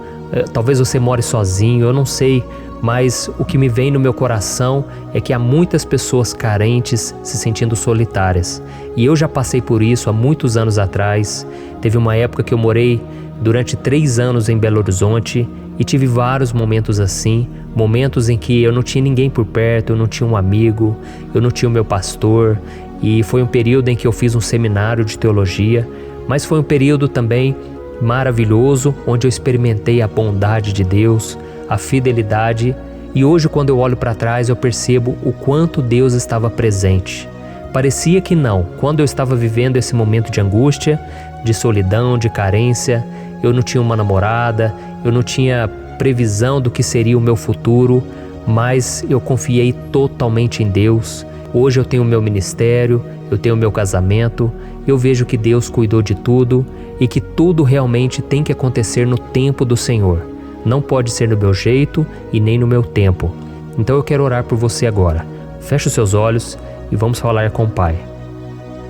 [SPEAKER 1] talvez você more sozinho, eu não sei, mas o que me vem no meu coração é que há muitas pessoas carentes se sentindo solitárias. E eu já passei por isso há muitos anos atrás. Teve uma época que eu morei durante 3 anos em Belo Horizonte e tive vários momentos assim, momentos em que eu não tinha ninguém por perto, eu não tinha um amigo, eu não tinha o meu pastor, e foi um período em que eu fiz um seminário de teologia, mas foi um período também maravilhoso, onde eu experimentei a bondade de Deus, a fidelidade, e hoje quando eu olho para trás eu percebo o quanto Deus estava presente. Parecia que não, quando eu estava vivendo esse momento de angústia, de solidão, de carência, eu não tinha uma namorada, eu não tinha previsão do que seria o meu futuro, mas eu confiei totalmente em Deus. Hoje eu tenho o meu ministério, eu tenho o meu casamento, eu vejo que Deus cuidou de tudo e que tudo realmente tem que acontecer no tempo do Senhor. Não pode ser no meu jeito e nem no meu tempo. Então eu quero orar por você agora. Feche os seus olhos e vamos falar com o Pai.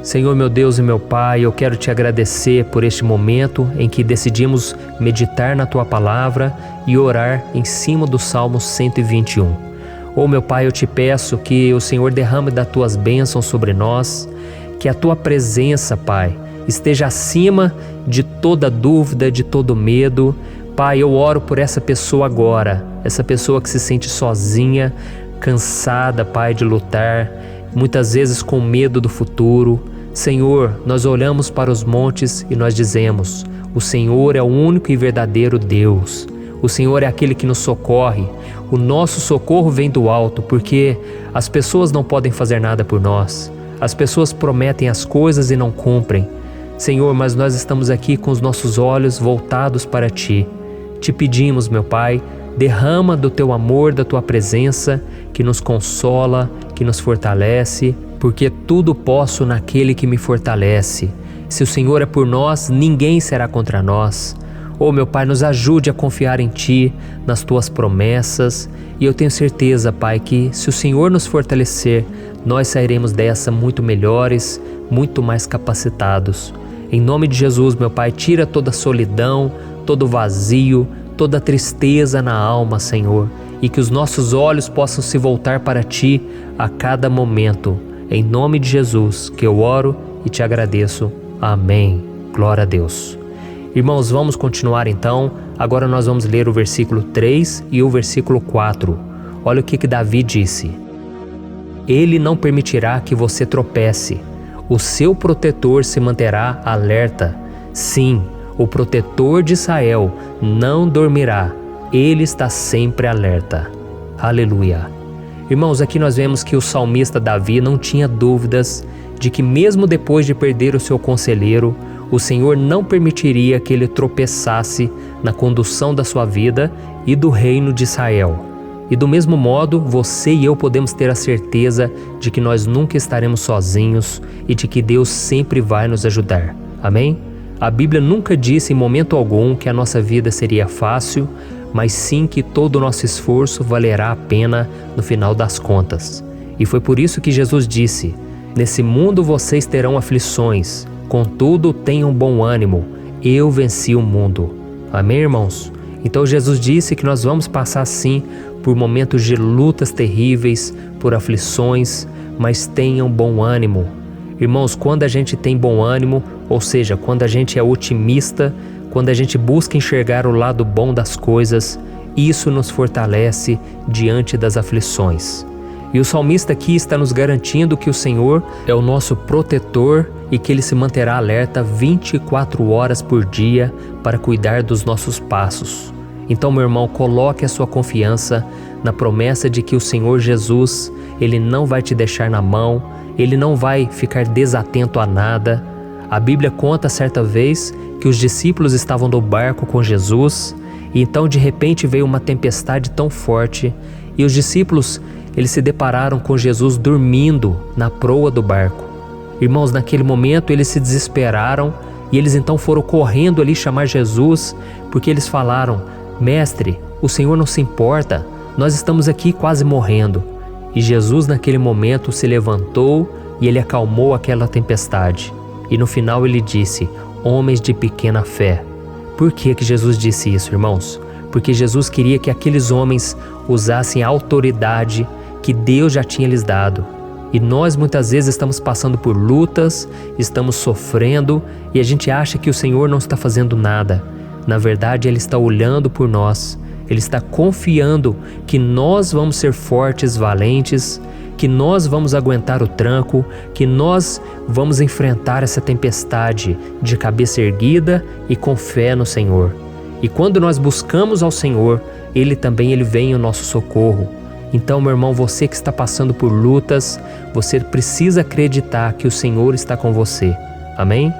[SPEAKER 1] Senhor, meu Deus e meu Pai, eu quero te agradecer por este momento em que decidimos meditar na Tua Palavra e orar em cima do Salmo 121. Oh, meu Pai, eu te peço que o Senhor derrame das Tuas bênçãos sobre nós, que a Tua presença, Pai, esteja acima de toda dúvida, de todo medo. Pai, eu oro por essa pessoa agora, essa pessoa que se sente sozinha, cansada, Pai, de lutar, muitas vezes com medo do futuro. Senhor, nós olhamos para os montes e nós dizemos: o Senhor é o único e verdadeiro Deus. O Senhor é aquele que nos socorre. O nosso socorro vem do alto, porque as pessoas não podem fazer nada por nós. As pessoas prometem as coisas e não cumprem. Senhor, mas nós estamos aqui com os nossos olhos voltados para Ti. Te pedimos, meu Pai, derrama do Teu amor, da Tua presença, que nos consola, que nos fortalece, porque tudo posso naquele que me fortalece. Se o Senhor é por nós, ninguém será contra nós. Oh, meu Pai, nos ajude a confiar em Ti, nas Tuas promessas, e eu tenho certeza, Pai, que se o Senhor nos fortalecer, nós sairemos dessa muito melhores, muito mais capacitados. Em nome de Jesus, meu Pai, tira toda a solidão, todo o vazio, toda a tristeza na alma, Senhor, e que os nossos olhos possam se voltar para Ti a cada momento. Em nome de Jesus que eu oro e te agradeço. Amém. Glória a Deus. Irmãos, vamos continuar então. Agora nós vamos ler o versículo 3 e o versículo 4. Olha o que Davi disse. Ele não permitirá que você tropece. O seu protetor se manterá alerta. Sim, o protetor de Israel não dormirá. Ele está sempre alerta. Aleluia. Irmãos, aqui nós vemos que o salmista Davi não tinha dúvidas de que mesmo depois de perder o seu conselheiro, o Senhor não permitiria que ele tropeçasse na condução da sua vida e do reino de Israel. E do mesmo modo, você e eu podemos ter a certeza de que nós nunca estaremos sozinhos e de que Deus sempre vai nos ajudar. Amém? A Bíblia nunca disse em momento algum que a nossa vida seria fácil, mas sim que todo o nosso esforço valerá a pena no final das contas. E foi por isso que Jesus disse: nesse mundo vocês terão aflições, contudo tenham bom ânimo, eu venci o mundo. Amém, irmãos? Então Jesus disse que nós vamos passar sim por momentos de lutas terríveis, por aflições, mas tenham bom ânimo. Irmãos, quando a gente tem bom ânimo, ou seja, quando a gente é otimista, quando a gente busca enxergar o lado bom das coisas, isso nos fortalece diante das aflições. E o salmista aqui está nos garantindo que o Senhor é o nosso protetor e que Ele se manterá alerta 24 horas por dia para cuidar dos nossos passos. Então, meu irmão, coloque a sua confiança na promessa de que o Senhor Jesus, Ele não vai te deixar na mão, Ele não vai ficar desatento a nada. A Bíblia conta certa vez que os discípulos estavam no barco com Jesus e então de repente veio uma tempestade tão forte e os discípulos eles se depararam com Jesus dormindo na proa do barco. Irmãos, naquele momento eles se desesperaram E eles então foram correndo ali chamar Jesus, porque eles falaram: Mestre, o Senhor não se importa, nós estamos aqui quase morrendo. E Jesus naquele momento se levantou e ele acalmou aquela tempestade. E no final ele disse: homens de pequena fé. Por que Jesus disse isso, irmãos? Porque Jesus queria que aqueles homens usassem a autoridade que Deus já tinha lhes dado. E nós muitas vezes estamos passando por lutas, estamos sofrendo e a gente acha que o Senhor não está fazendo nada. Na verdade, Ele está olhando por nós, Ele está confiando que nós vamos ser fortes, valentes, que nós vamos aguentar o tranco, que nós vamos enfrentar essa tempestade de cabeça erguida e com fé no Senhor. E quando nós buscamos ao Senhor, Ele vem em nosso socorro. Então, meu irmão, você que está passando por lutas, você precisa acreditar que o Senhor está com você. Amém?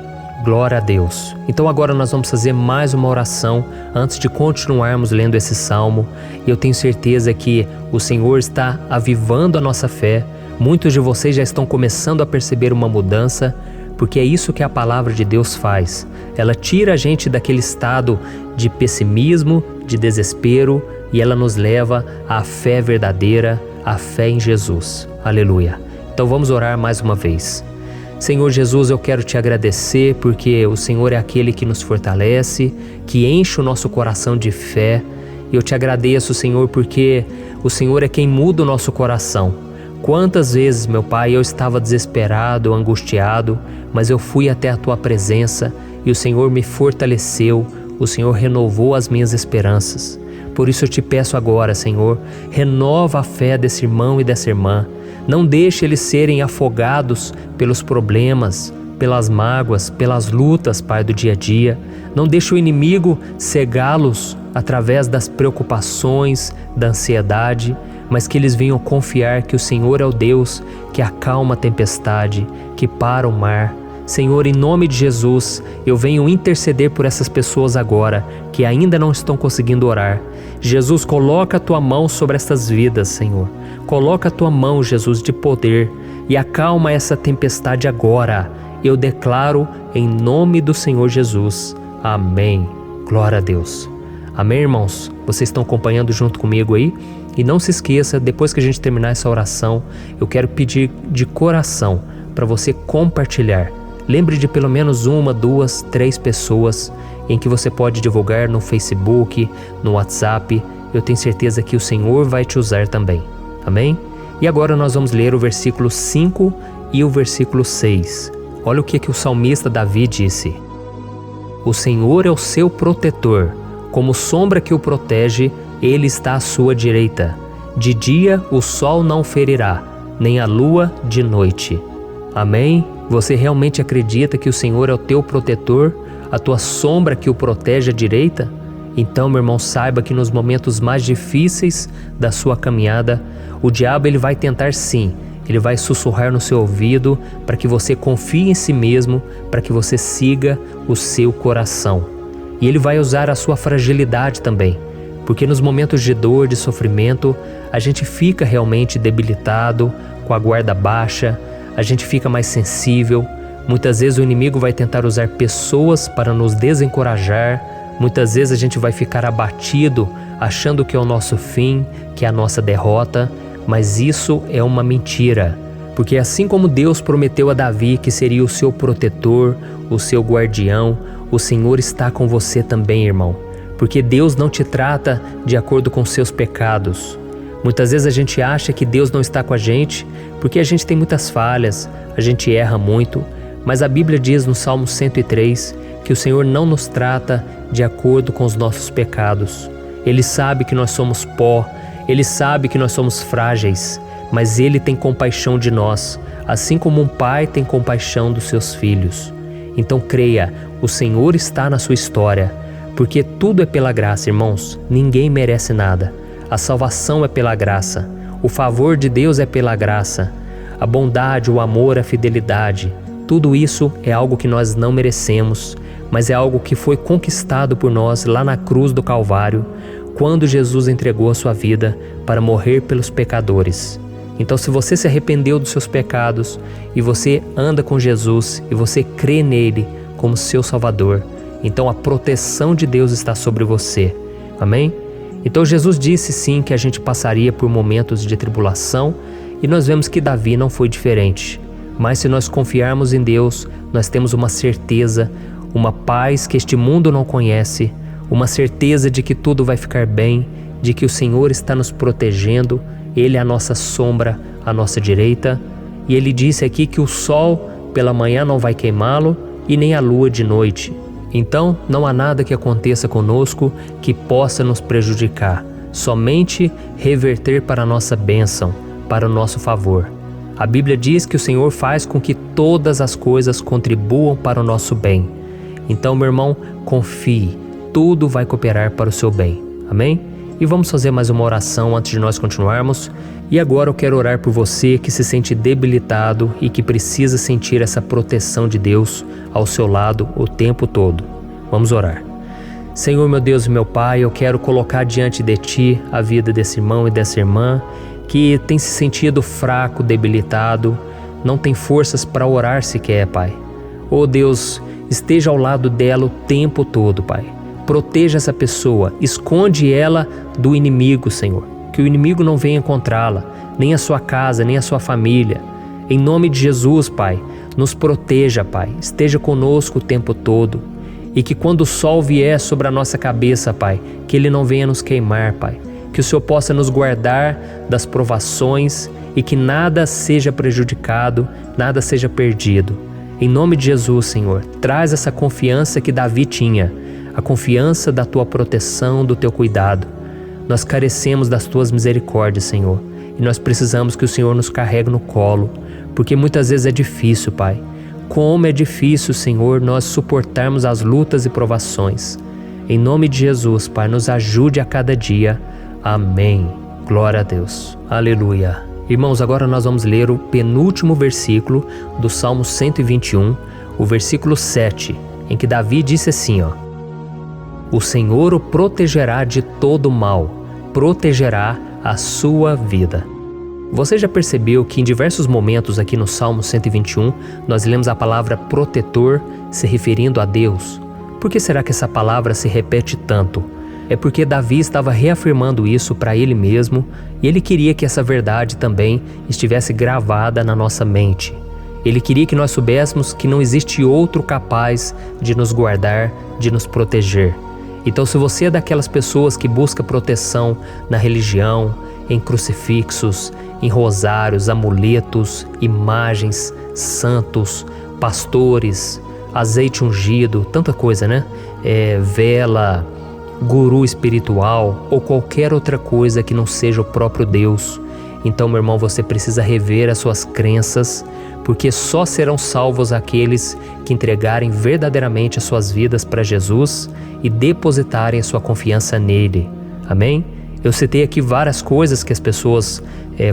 [SPEAKER 1] Glória a Deus. Então agora nós vamos fazer mais uma oração antes de continuarmos lendo esse salmo. E eu tenho certeza que o Senhor está avivando a nossa fé. Muitos de vocês já estão começando a perceber uma mudança, porque é isso que a palavra de Deus faz. Ela tira a gente daquele estado de pessimismo, de desespero, e ela nos leva à fé verdadeira, à fé em Jesus. Aleluia. Então vamos orar mais uma vez. Senhor Jesus, eu quero te agradecer porque o Senhor é aquele que nos fortalece, que enche o nosso coração de fé. Eu te agradeço, Senhor, porque o Senhor é quem muda o nosso coração. Quantas vezes, meu Pai, eu estava desesperado, angustiado, mas eu fui até a Tua presença e o Senhor me fortaleceu, o Senhor renovou as minhas esperanças. Por isso eu te peço agora, Senhor, renova a fé desse irmão e dessa irmã. Não deixe eles serem afogados pelos problemas, pelas mágoas, pelas lutas, Pai, do dia a dia. Não deixe o inimigo cegá-los através das preocupações, da ansiedade, mas que eles venham confiar que o Senhor é o Deus que acalma a tempestade, que para o mar. Senhor, em nome de Jesus, eu venho interceder por essas pessoas agora que ainda não estão conseguindo orar. Jesus, coloca a Tua mão sobre essas vidas, Senhor. Coloca a Tua mão, Jesus, de poder e acalma essa tempestade agora. Eu declaro em nome do Senhor Jesus. Amém. Glória a Deus. Amém, irmãos? Vocês estão acompanhando junto comigo aí? E não se esqueça, depois que a gente terminar essa oração, eu quero pedir de coração para você compartilhar. Lembre de pelo menos 1, 2, 3 pessoas em que você pode divulgar no Facebook, no WhatsApp. Eu tenho certeza que o Senhor vai te usar também. Amém? E agora nós vamos ler o versículo 5 e o versículo 6. Olha o que o salmista Davi disse. O Senhor é o seu protetor, como sombra que o protege, Ele está à sua direita. De dia o sol não ferirá, nem a lua de noite. Amém? Você realmente acredita que o Senhor é o teu protetor, a tua sombra que o protege à direita? Então, meu irmão, saiba que nos momentos mais difíceis da sua caminhada, o diabo ele vai tentar sim, ele vai sussurrar no seu ouvido para que você confie em si mesmo, para que você siga o seu coração. E ele vai usar a sua fragilidade também, porque nos momentos de dor, de sofrimento, a gente fica realmente debilitado, com a guarda baixa, a gente fica mais sensível. Muitas vezes o inimigo vai tentar usar pessoas para nos desencorajar. Muitas vezes a gente vai ficar abatido, achando que é o nosso fim, que é a nossa derrota. Mas isso é uma mentira. Porque assim como Deus prometeu a Davi que seria o seu protetor, o seu guardião, o Senhor está com você também, irmão. Porque Deus não te trata de acordo com seus pecados. Muitas vezes a gente acha que Deus não está com a gente porque a gente tem muitas falhas, a gente erra muito, mas a Bíblia diz no Salmo 103 que o Senhor não nos trata de acordo com os nossos pecados. Ele sabe que nós somos pó, Ele sabe que nós somos frágeis, mas Ele tem compaixão de nós, assim como um pai tem compaixão dos seus filhos. Então creia, o Senhor está na sua história, porque tudo é pela graça, irmãos, ninguém merece nada. A salvação é pela graça, o favor de Deus é pela graça, a bondade, o amor, a fidelidade, tudo isso é algo que nós não merecemos, mas é algo que foi conquistado por nós lá na cruz do Calvário, quando Jesus entregou a sua vida para morrer pelos pecadores. Então, se você se arrependeu dos seus pecados e você anda com Jesus e você crê nele como seu Salvador. Então a proteção de Deus está sobre você. Amém? Então Jesus disse sim que a gente passaria por momentos de tribulação e nós vemos que Davi não foi diferente. Mas se nós confiarmos em Deus, nós temos uma certeza, uma paz que este mundo não conhece, uma certeza de que tudo vai ficar bem, de que o Senhor está nos protegendo, Ele é a nossa sombra, à nossa direita. E Ele disse aqui que o sol pela manhã não vai queimá-lo e nem a lua de noite. Então não há nada que aconteça conosco que possa nos prejudicar, somente reverter para a nossa bênção, para o nosso favor. A Bíblia diz que o Senhor faz com que todas as coisas contribuam para o nosso bem. Então, meu irmão, confie, tudo vai cooperar para o seu bem. Amém? E vamos fazer mais uma oração antes de nós continuarmos. E agora eu quero orar por você que se sente debilitado e que precisa sentir essa proteção de Deus ao seu lado o tempo todo. Vamos orar. Senhor, meu Deus e meu Pai, eu quero colocar diante de Ti a vida desse irmão e dessa irmã que tem se sentido fraco, debilitado, não tem forças para orar sequer, Pai. Oh Deus, esteja ao lado dela o tempo todo, Pai. Proteja essa pessoa, esconde ela do inimigo, Senhor. Que o inimigo não venha encontrá-la, nem a sua casa, nem a sua família. Em nome de Jesus, Pai, nos proteja, Pai. Esteja conosco o tempo todo. E que quando o sol vier sobre a nossa cabeça, Pai, que ele não venha nos queimar, Pai. Que o Senhor possa nos guardar das provações e que nada seja prejudicado, nada seja perdido. Em nome de Jesus, Senhor, traz essa confiança que Davi tinha, a confiança da Tua proteção, do Teu cuidado. Nós carecemos das Tuas misericórdias, Senhor, e nós precisamos que o Senhor nos carregue no colo, porque muitas vezes é difícil, Pai. Como é difícil, Senhor, nós suportarmos as lutas e provações. Em nome de Jesus, Pai, nos ajude a cada dia. Amém. Glória a Deus. Aleluia. Irmãos, agora nós vamos ler o penúltimo versículo do Salmo 121, o versículo 7, em que Davi disse assim, O Senhor o protegerá de todo mal, protegerá a sua vida. Você já percebeu que em diversos momentos aqui no Salmo 121, nós lemos a palavra protetor se referindo a Deus? Por que será que essa palavra se repete tanto? É porque Davi estava reafirmando isso para ele mesmo e ele queria que essa verdade também estivesse gravada na nossa mente. Ele queria que nós soubéssemos que não existe outro capaz de nos guardar, de nos proteger. Então, se você é daquelas pessoas que busca proteção na religião, em crucifixos, em rosários, amuletos, imagens, santos, pastores, azeite ungido, tanta coisa, né? Vela, guru espiritual ou qualquer outra coisa que não seja o próprio Deus. Então, meu irmão, você precisa rever as suas crenças, porque só serão salvos aqueles que entregarem verdadeiramente as suas vidas para Jesus e depositarem a sua confiança nele. Amém? Eu citei aqui várias coisas que as pessoas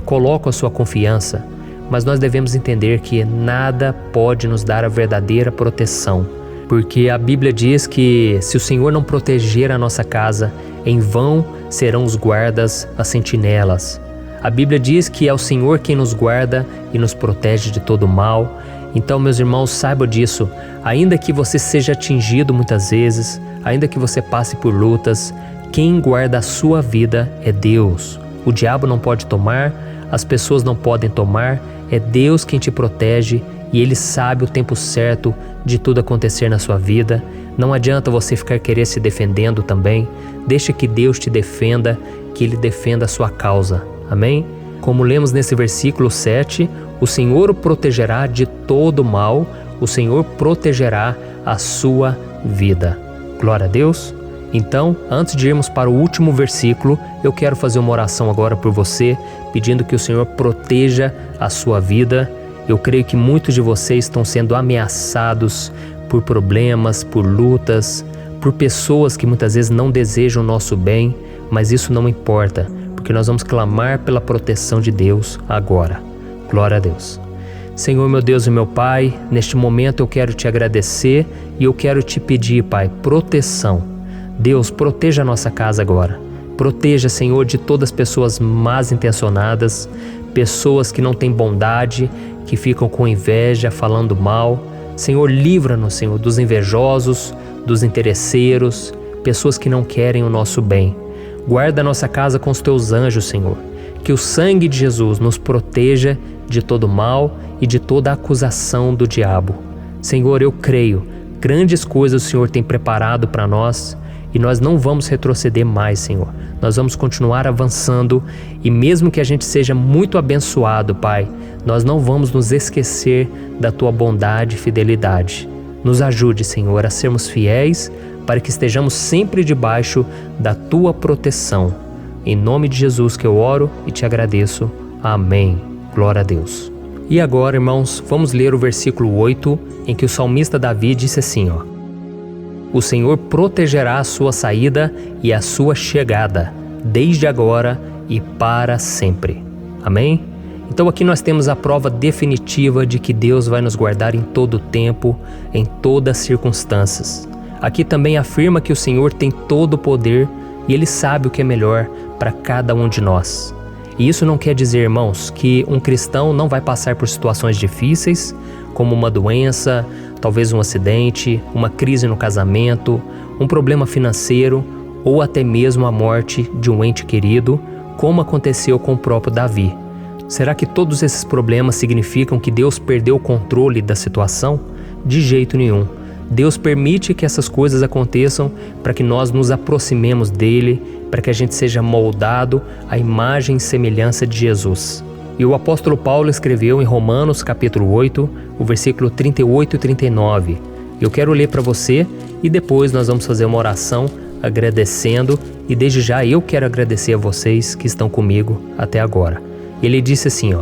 [SPEAKER 1] colocam a sua confiança, mas nós devemos entender que nada pode nos dar a verdadeira proteção, porque a Bíblia diz que se o Senhor não proteger a nossa casa, em vão serão os guardas, as sentinelas. A Bíblia diz que é o Senhor quem nos guarda e nos protege de todo mal. Então, meus irmãos, saibam disso. Ainda que você seja atingido muitas vezes, ainda que você passe por lutas, quem guarda a sua vida é Deus. O diabo não pode tomar, as pessoas não podem tomar, é Deus quem te protege e Ele sabe o tempo certo de tudo acontecer na sua vida. Não adianta você ficar querer se defendendo também. Deixa que Deus te defenda, que Ele defenda a sua causa. Amém? Como lemos nesse versículo 7, o Senhor o protegerá de todo mal, o Senhor protegerá a sua vida. Glória a Deus. Então, antes de irmos para o último versículo, eu quero fazer uma oração agora por você, pedindo que o Senhor proteja a sua vida. Eu creio que muitos de vocês estão sendo ameaçados por problemas, por lutas, por pessoas que muitas vezes não desejam o nosso bem, mas isso não importa, porque nós vamos clamar pela proteção de Deus agora. Glória a Deus. Senhor, meu Deus e meu Pai, neste momento eu quero te agradecer e eu quero te pedir, Pai, proteção. Deus, proteja a nossa casa agora. Proteja, Senhor, de todas as pessoas más intencionadas, pessoas que não têm bondade, que ficam com inveja, falando mal. Senhor, livra-nos, Senhor, dos invejosos, dos interesseiros, pessoas que não querem o nosso bem. Guarda a nossa casa com os teus anjos, Senhor. Que o sangue de Jesus nos proteja de todo mal e de toda acusação do diabo. Senhor, eu creio, grandes coisas o Senhor tem preparado para nós e nós não vamos retroceder mais, Senhor. Nós vamos continuar avançando e mesmo que a gente seja muito abençoado, Pai, nós não vamos nos esquecer da Tua bondade e fidelidade. Nos ajude, Senhor, a sermos fiéis para que estejamos sempre debaixo da Tua proteção. Em nome de Jesus que eu oro e te agradeço. Amém. Glória a Deus. E agora, irmãos, vamos ler o versículo 8, em que o salmista Davi disse assim, O Senhor protegerá a sua saída e a sua chegada, desde agora e para sempre. Amém? Então aqui nós temos a prova definitiva de que Deus vai nos guardar em todo o tempo, em todas as circunstâncias. Aqui também afirma que o Senhor tem todo o poder e Ele sabe o que é melhor para cada um de nós. E isso não quer dizer, irmãos, que um cristão não vai passar por situações difíceis, como uma doença, talvez um acidente, uma crise no casamento, um problema financeiro ou até mesmo a morte de um ente querido, como aconteceu com o próprio Davi. Será que todos esses problemas significam que Deus perdeu o controle da situação? De jeito nenhum. Deus permite que essas coisas aconteçam para que nós nos aproximemos dele, para que a gente seja moldado à imagem e semelhança de Jesus. E o apóstolo Paulo escreveu em Romanos capítulo 8, o versículo 38 e 39. Eu quero ler para você e depois nós vamos fazer uma oração agradecendo e desde já eu quero agradecer a vocês que estão comigo até agora. Ele disse assim,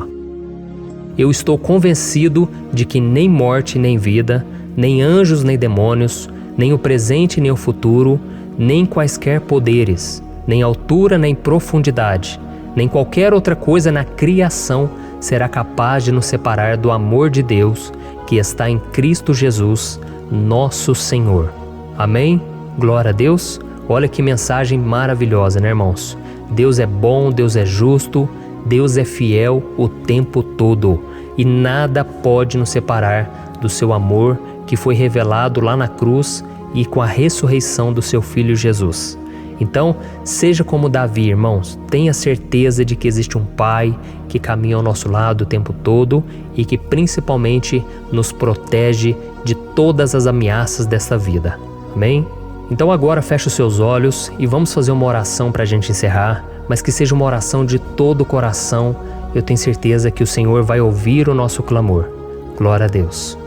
[SPEAKER 1] Eu estou convencido de que nem morte nem vida, nem anjos nem demônios, nem o presente nem o futuro, nem quaisquer poderes, nem altura nem profundidade, nem qualquer outra coisa na criação será capaz de nos separar do amor de Deus que está em Cristo Jesus, nosso Senhor. Amém? Glória a Deus. Olha que mensagem maravilhosa, né, irmãos? Deus é bom, Deus é justo, Deus é fiel o tempo todo e nada pode nos separar do seu amor que foi revelado lá na cruz e com a ressurreição do seu Filho Jesus. Então, seja como Davi, irmãos, tenha certeza de que existe um Pai que caminha ao nosso lado o tempo todo e que principalmente nos protege de todas as ameaças dessa vida. Amém? Então agora feche os seus olhos e vamos fazer uma oração para a gente encerrar, mas que seja uma oração de todo o coração. Eu tenho certeza que o Senhor vai ouvir o nosso clamor. Glória a Deus.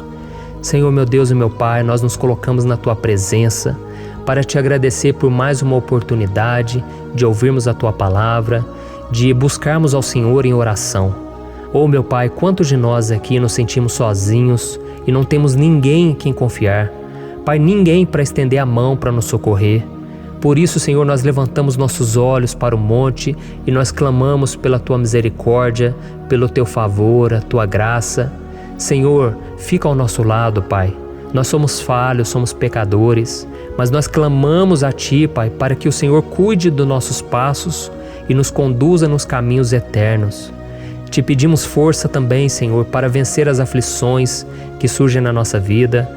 [SPEAKER 1] Senhor, meu Deus e meu Pai, nós nos colocamos na Tua presença para Te agradecer por mais uma oportunidade de ouvirmos a Tua palavra, de buscarmos ao Senhor em oração. Oh, meu Pai, quantos de nós aqui nos sentimos sozinhos e não temos ninguém em quem confiar. Pai, ninguém para estender a mão para nos socorrer. Por isso, Senhor, nós levantamos nossos olhos para o monte e nós clamamos pela Tua misericórdia, pelo Teu favor, a Tua graça. Senhor, fica ao nosso lado, Pai. Nós somos falhos, somos pecadores, mas nós clamamos a Ti, Pai, para que o Senhor cuide dos nossos passos e nos conduza nos caminhos eternos. Te pedimos força também, Senhor, para vencer as aflições que surgem na nossa vida,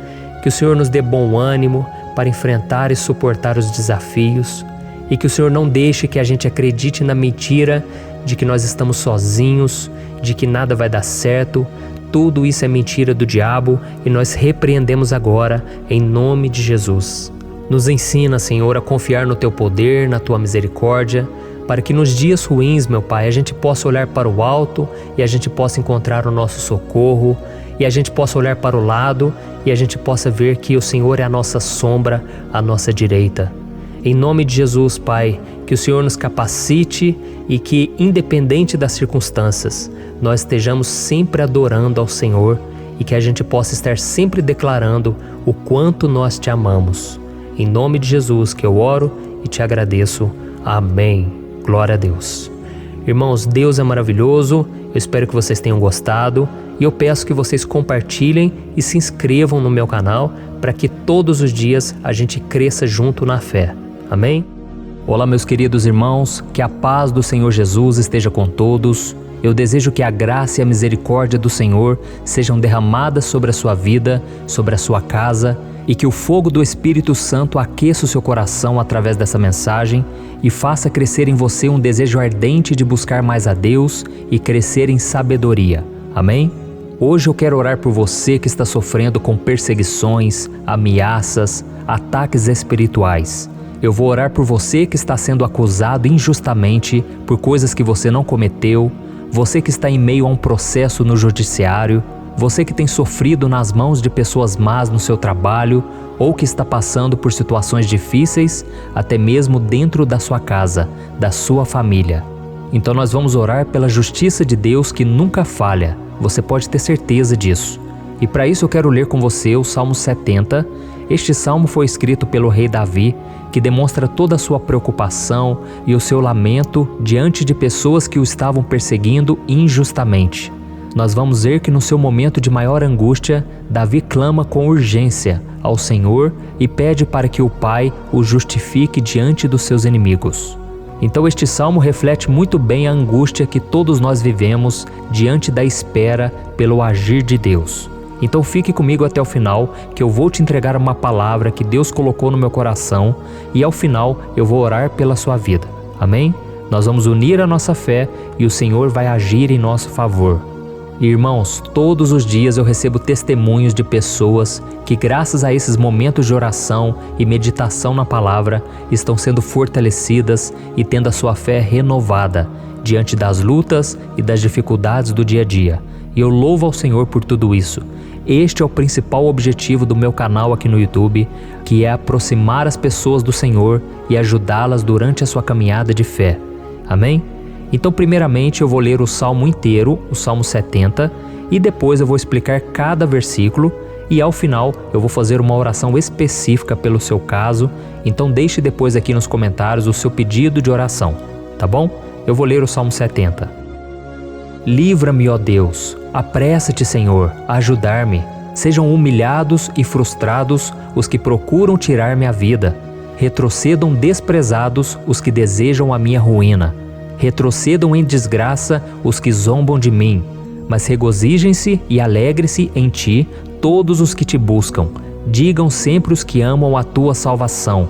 [SPEAKER 1] que o Senhor nos dê bom ânimo para enfrentar e suportar os desafios e que o Senhor não deixe que a gente acredite na mentira de que nós estamos sozinhos, de que nada vai dar certo. Tudo isso é mentira do diabo e nós repreendemos agora em nome de Jesus. Nos ensina, Senhor, a confiar no Teu poder, na Tua misericórdia, para que nos dias ruins, meu Pai, a gente possa olhar para o alto e a gente possa encontrar o nosso socorro e a gente possa olhar para o lado e a gente possa ver que o Senhor é a nossa sombra, a nossa direita. Em nome de Jesus, Pai, que o Senhor nos capacite e que, independente das circunstâncias, nós estejamos sempre adorando ao Senhor e que a gente possa estar sempre declarando o quanto nós Te amamos. Em nome de Jesus que eu oro e Te agradeço. Amém. Glória a Deus. Irmãos, Deus é maravilhoso. Eu espero que vocês tenham gostado e eu peço que vocês compartilhem e se inscrevam no meu canal para que todos os dias a gente cresça junto na fé. Amém? Olá, meus queridos irmãos, que a paz do Senhor Jesus esteja com todos. Eu desejo que a graça e a misericórdia do Senhor sejam derramadas sobre a sua vida, sobre a sua casa, e que o fogo do Espírito Santo aqueça o seu coração através dessa mensagem e faça crescer em você um desejo ardente de buscar mais a Deus e crescer em sabedoria. Amém? Hoje eu quero orar por você que está sofrendo com perseguições, ameaças, ataques espirituais. Eu vou orar por você que está sendo acusado injustamente por coisas que você não cometeu, você que está em meio a um processo no judiciário, você que tem sofrido nas mãos de pessoas más no seu trabalho ou que está passando por situações difíceis, até mesmo dentro da sua casa, da sua família. Então nós vamos orar pela justiça de Deus que nunca falha, você pode ter certeza disso. E para isso eu quero ler com você o Salmo 70. Este salmo foi escrito pelo rei Davi, que demonstra toda a sua preocupação e o seu lamento diante de pessoas que o estavam perseguindo injustamente. Nós vamos ver que no seu momento de maior angústia, Davi clama com urgência ao Senhor e pede para que o Pai o justifique diante dos seus inimigos. Então este salmo reflete muito bem a angústia que todos nós vivemos diante da espera pelo agir de Deus. Então fique comigo até o final, que eu vou te entregar uma palavra que Deus colocou no meu coração e ao final eu vou orar pela sua vida. Amém? Nós vamos unir a nossa fé e o Senhor vai agir em nosso favor. Irmãos, todos os dias eu recebo testemunhos de pessoas que, graças a esses momentos de oração e meditação na palavra, estão sendo fortalecidas e tendo a sua fé renovada diante das lutas e das dificuldades do dia a dia. E eu louvo ao Senhor por tudo isso. Este é o principal objetivo do meu canal aqui no YouTube, que é aproximar as pessoas do Senhor e ajudá-las durante a sua caminhada de fé. Amém? Então, primeiramente, eu vou ler o Salmo inteiro, o Salmo 70, e depois eu vou explicar cada versículo e ao final eu vou fazer uma oração específica pelo seu caso. Então deixe depois aqui nos comentários o seu pedido de oração, tá bom? Eu vou ler o Salmo 70. Livra-me, ó Deus, apressa-te, Senhor, a ajudar-me. Sejam humilhados e frustrados os que procuram tirar-me a vida. Retrocedam desprezados os que desejam a minha ruína. Retrocedam em desgraça os que zombam de mim, mas regozijem-se e alegre-se em ti todos os que te buscam. Digam sempre os que amam a tua salvação,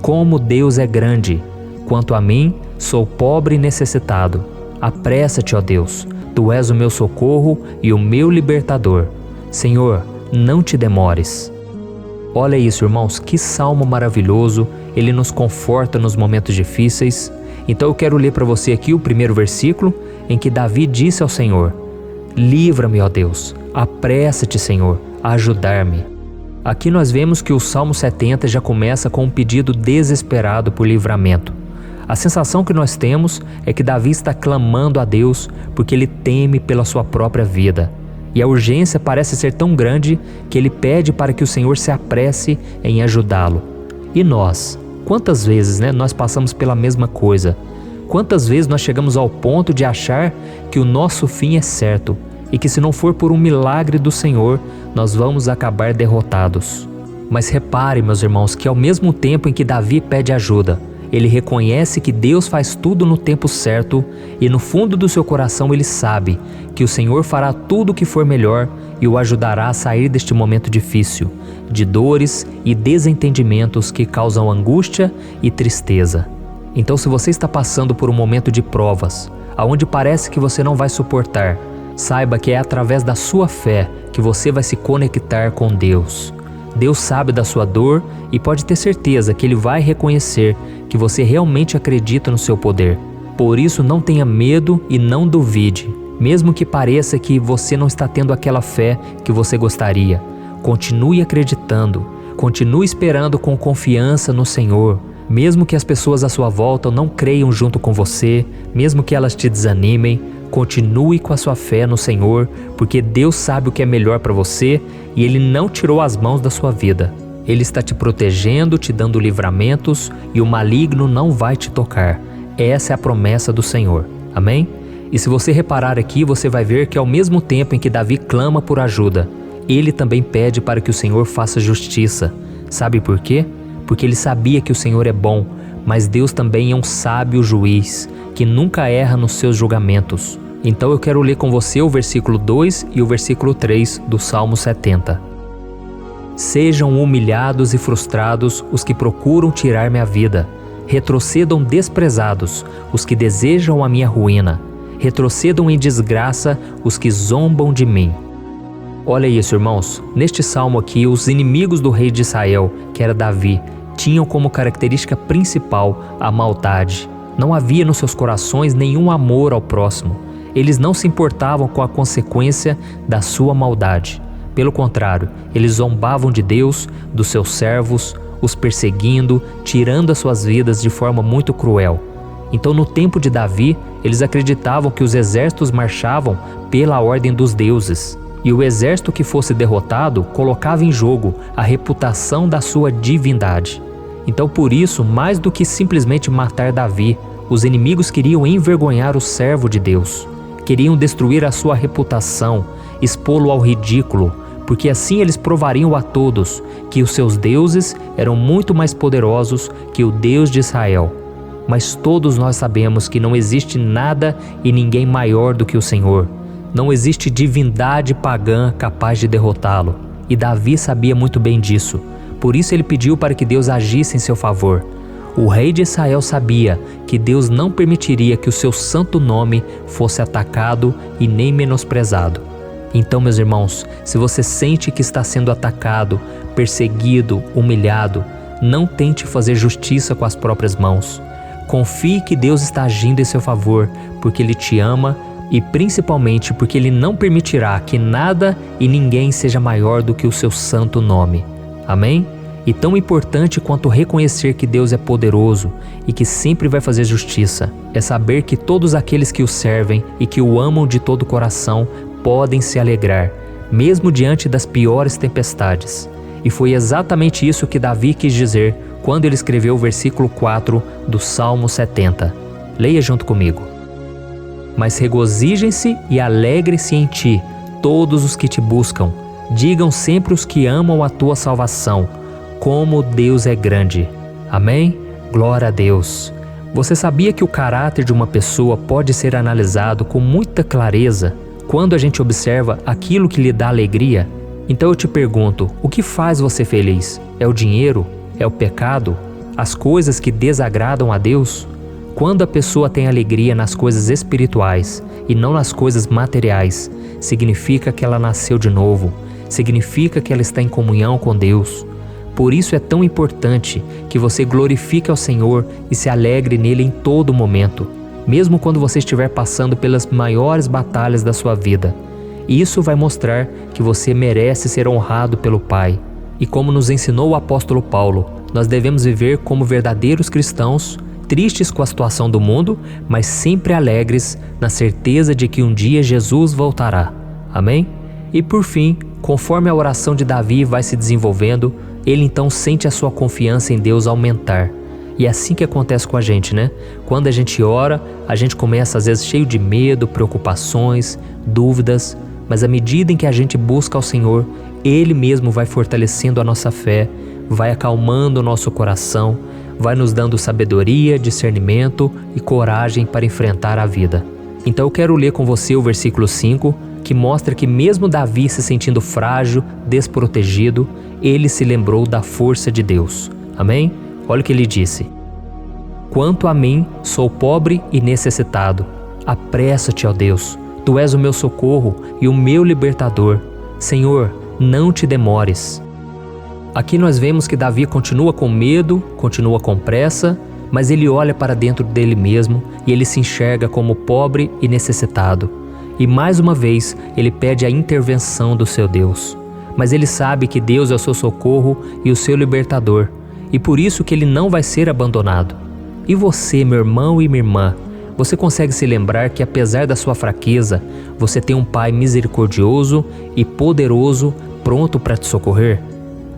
[SPEAKER 1] como Deus é grande. Quanto a mim, sou pobre e necessitado. Apressa-te, ó Deus, tu és o meu socorro e o meu libertador. Senhor, não te demores. Olha isso, irmãos, que salmo maravilhoso, ele nos conforta nos momentos difíceis. Então eu quero ler para você aqui o primeiro versículo, em que Davi disse ao Senhor: livra-me, ó Deus, apressa-te, Senhor, a ajudar-me. Aqui nós vemos que o Salmo 70 já começa com um pedido desesperado por livramento. A sensação que nós temos é que Davi está clamando a Deus porque ele teme pela sua própria vida. E a urgência parece ser tão grande que ele pede para que o Senhor se apresse em ajudá-lo. E nós? Quantas vezes nós passamos pela mesma coisa? Quantas vezes nós chegamos ao ponto de achar que o nosso fim é certo e que se não for por um milagre do Senhor, nós vamos acabar derrotados? Mas repare, meus irmãos, que ao mesmo tempo em que Davi pede ajuda, ele reconhece que Deus faz tudo no tempo certo e no fundo do seu coração ele sabe que o Senhor fará tudo o que for melhor e o ajudará a sair deste momento difícil, de dores e desentendimentos que causam angústia e tristeza. Então, se você está passando por um momento de provas, aonde parece que você não vai suportar, saiba que é através da sua fé que você vai se conectar com Deus. Deus sabe da sua dor e pode ter certeza que Ele vai reconhecer que você realmente acredita no seu poder. Por isso, não tenha medo e não duvide, mesmo que pareça que você não está tendo aquela fé que você gostaria. Continue acreditando, continue esperando com confiança no Senhor. Mesmo que as pessoas à sua volta não creiam junto com você, mesmo que elas te desanimem, continue com a sua fé no Senhor, porque Deus sabe o que é melhor para você e Ele não tirou as mãos da sua vida. Ele está te protegendo, te dando livramentos e o maligno não vai te tocar. Essa é a promessa do Senhor. Amém? E se você reparar aqui, você vai ver que ao mesmo tempo em que Davi clama por ajuda, ele também pede para que o Senhor faça justiça. Sabe por quê? Porque ele sabia que o Senhor é bom, mas Deus também é um sábio juiz, que nunca erra nos seus julgamentos. Então eu quero ler com você o versículo 2 e o versículo 3 do Salmo 70. Sejam humilhados e frustrados os que procuram tirar-me a vida. Retrocedam desprezados os que desejam a minha ruína. Retrocedam em desgraça os que zombam de mim. Olha isso, irmãos. Neste salmo aqui, os inimigos do rei de Israel, que era Davi, tinham como característica principal a maldade. Não havia nos seus corações nenhum amor ao próximo. Eles não se importavam com a consequência da sua maldade. Pelo contrário, eles zombavam de Deus, dos seus servos, os perseguindo, tirando as suas vidas de forma muito cruel. Então, no tempo de Davi, eles acreditavam que os exércitos marchavam pela ordem dos deuses. E o exército que fosse derrotado colocava em jogo a reputação da sua divindade. Então, por isso, mais do que simplesmente matar Davi, os inimigos queriam envergonhar o servo de Deus. Queriam destruir a sua reputação, expô-lo ao ridículo, porque assim eles provariam a todos que os seus deuses eram muito mais poderosos que o Deus de Israel. Mas todos nós sabemos que não existe nada e ninguém maior do que o Senhor. Não existe divindade pagã capaz de derrotá-lo. E Davi sabia muito bem disso. Por isso ele pediu para que Deus agisse em seu favor. O rei de Israel sabia que Deus não permitiria que o seu santo nome fosse atacado e nem menosprezado. Então, meus irmãos, se você sente que está sendo atacado, perseguido, humilhado, não tente fazer justiça com as próprias mãos. Confie que Deus está agindo em seu favor, porque Ele te ama e principalmente porque Ele não permitirá que nada e ninguém seja maior do que o seu santo nome. Amém? E tão importante quanto reconhecer que Deus é poderoso e que sempre vai fazer justiça, é saber que todos aqueles que o servem e que o amam de todo o coração podem se alegrar, mesmo diante das piores tempestades. E foi exatamente isso que Davi quis dizer quando ele escreveu o versículo 4 do Salmo 70. Leia junto comigo. Mas regozijem-se e alegrem-se em ti, todos os que te buscam. Digam sempre os que amam a tua salvação, como Deus é grande. Amém? Glória a Deus. Você sabia que o caráter de uma pessoa pode ser analisado com muita clareza quando a gente observa aquilo que lhe dá alegria? Então eu te pergunto, o que faz você feliz? É o dinheiro? É o pecado? As coisas que desagradam a Deus? Quando a pessoa tem alegria nas coisas espirituais e não nas coisas materiais, significa que ela nasceu de novo, significa que ela está em comunhão com Deus. Por isso é tão importante que você glorifique ao Senhor e se alegre nele em todo momento, mesmo quando você estiver passando pelas maiores batalhas da sua vida. E isso vai mostrar que você merece ser honrado pelo Pai. E como nos ensinou o apóstolo Paulo, nós devemos viver como verdadeiros cristãos, tristes com a situação do mundo, mas sempre alegres na certeza de que um dia Jesus voltará. Amém? E por fim, conforme a oração de Davi vai se desenvolvendo, ele então sente a sua confiança em Deus aumentar. E é assim que acontece com a gente, né? Quando a gente ora, a gente começa às vezes cheio de medo, preocupações, dúvidas, mas à medida em que a gente busca ao Senhor, Ele mesmo vai fortalecendo a nossa fé, vai acalmando o nosso coração, vai nos dando sabedoria, discernimento e coragem para enfrentar a vida. Então eu quero ler com você o versículo 5, que mostra que mesmo Davi se sentindo frágil, desprotegido, ele se lembrou da força de Deus. Amém? Olha o que ele disse. Quanto a mim, sou pobre e necessitado. Apressa-te, ó Deus. Tu és o meu socorro e o meu libertador. Senhor, não te demores. Aqui nós vemos que Davi continua com medo, continua com pressa, mas ele olha para dentro dele mesmo e ele se enxerga como pobre e necessitado. E mais uma vez, ele pede a intervenção do seu Deus. Mas ele sabe que Deus é o seu socorro e o seu libertador, e por isso que ele não vai ser abandonado. E você, meu irmão e minha irmã, você consegue se lembrar que apesar da sua fraqueza, você tem um Pai misericordioso e poderoso, pronto para te socorrer?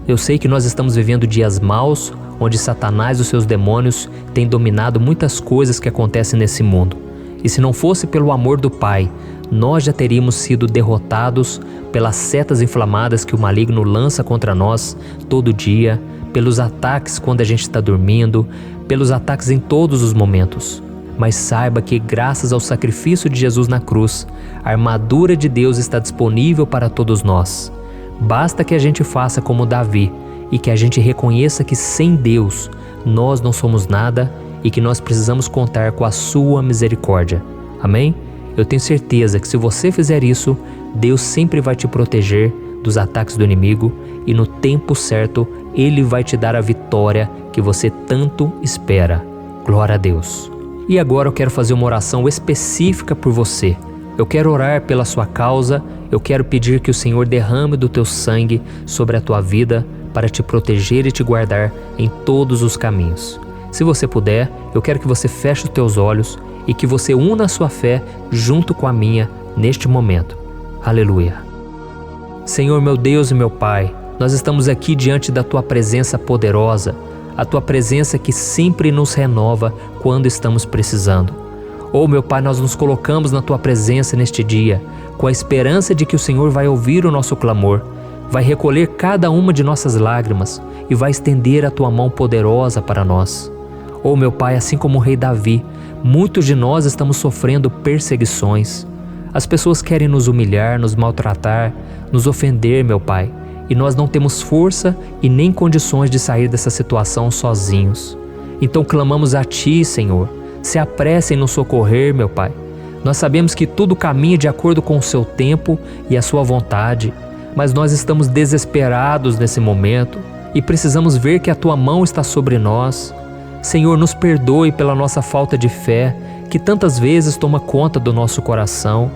[SPEAKER 1] Eu sei que nós estamos vivendo dias maus, onde Satanás e os seus demônios têm dominado muitas coisas que acontecem nesse mundo. E se não fosse pelo amor do Pai, nós já teríamos sido derrotados pelas setas inflamadas que o maligno lança contra nós todo dia, pelos ataques quando a gente está dormindo, pelos ataques em todos os momentos. mas saiba que graças ao sacrifício de Jesus na cruz, a armadura de Deus está disponível para todos nós. Basta que a gente faça como Davi e que a gente reconheça que sem Deus nós não somos nada e que nós precisamos contar com a sua misericórdia. Amém? Eu tenho certeza que se você fizer isso, Deus sempre vai te proteger dos ataques do inimigo e no tempo certo Ele vai te dar a vitória que você tanto espera. Glória a Deus. E agora eu quero fazer uma oração específica por você. Eu quero orar pela sua causa, eu quero pedir que o Senhor derrame do teu sangue sobre a tua vida para te proteger e te guardar em todos os caminhos. Se você puder, eu quero que você feche os teus olhos e que você una a sua fé junto com a minha neste momento. Aleluia. Senhor meu Deus e meu Pai, nós estamos aqui diante da Tua presença poderosa, a Tua presença que sempre nos renova quando estamos precisando. Oh meu Pai, nós nos colocamos na Tua presença neste dia, com a esperança de que o Senhor vai ouvir o nosso clamor, vai recolher cada uma de nossas lágrimas e vai estender a Tua mão poderosa para nós. Oh meu Pai, assim como o rei Davi, muitos de nós estamos sofrendo perseguições. As pessoas querem nos humilhar, nos maltratar, nos ofender, meu Pai, e nós não temos força e nem condições de sair dessa situação sozinhos. Então clamamos a Ti, Senhor, se apresse em nos socorrer, meu Pai. Nós sabemos que tudo caminha de acordo com o Seu tempo e a Sua vontade, mas nós estamos desesperados nesse momento e precisamos ver que a Tua mão está sobre nós. Senhor, nos perdoe pela nossa falta de fé, que tantas vezes toma conta do nosso coração.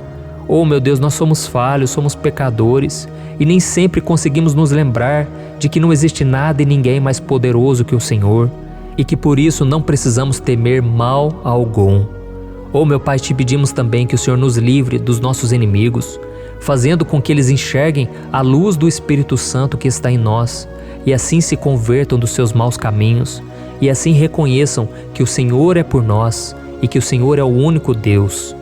[SPEAKER 1] Oh meu Deus, nós somos falhos, somos pecadores e nem sempre conseguimos nos lembrar de que não existe nada e ninguém mais poderoso que o Senhor e que por isso não precisamos temer mal algum. Oh meu Pai, te pedimos também que o Senhor nos livre dos nossos inimigos, fazendo com que eles enxerguem a luz do Espírito Santo que está em nós e assim se convertam dos seus maus caminhos e assim reconheçam que o Senhor é por nós e que o Senhor é o único Deus.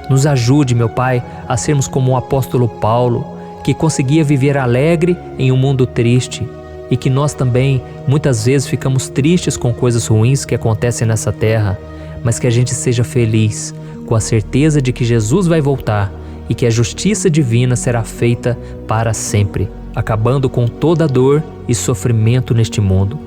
[SPEAKER 1] Nos ajude, meu Pai, a sermos como o apóstolo Paulo, que conseguia viver alegre em um mundo triste, e que nós também, muitas vezes, ficamos tristes com coisas ruins que acontecem nessa terra, mas que a gente seja feliz, com a certeza de que Jesus vai voltar e que a justiça divina será feita para sempre, acabando com toda dor e sofrimento neste mundo.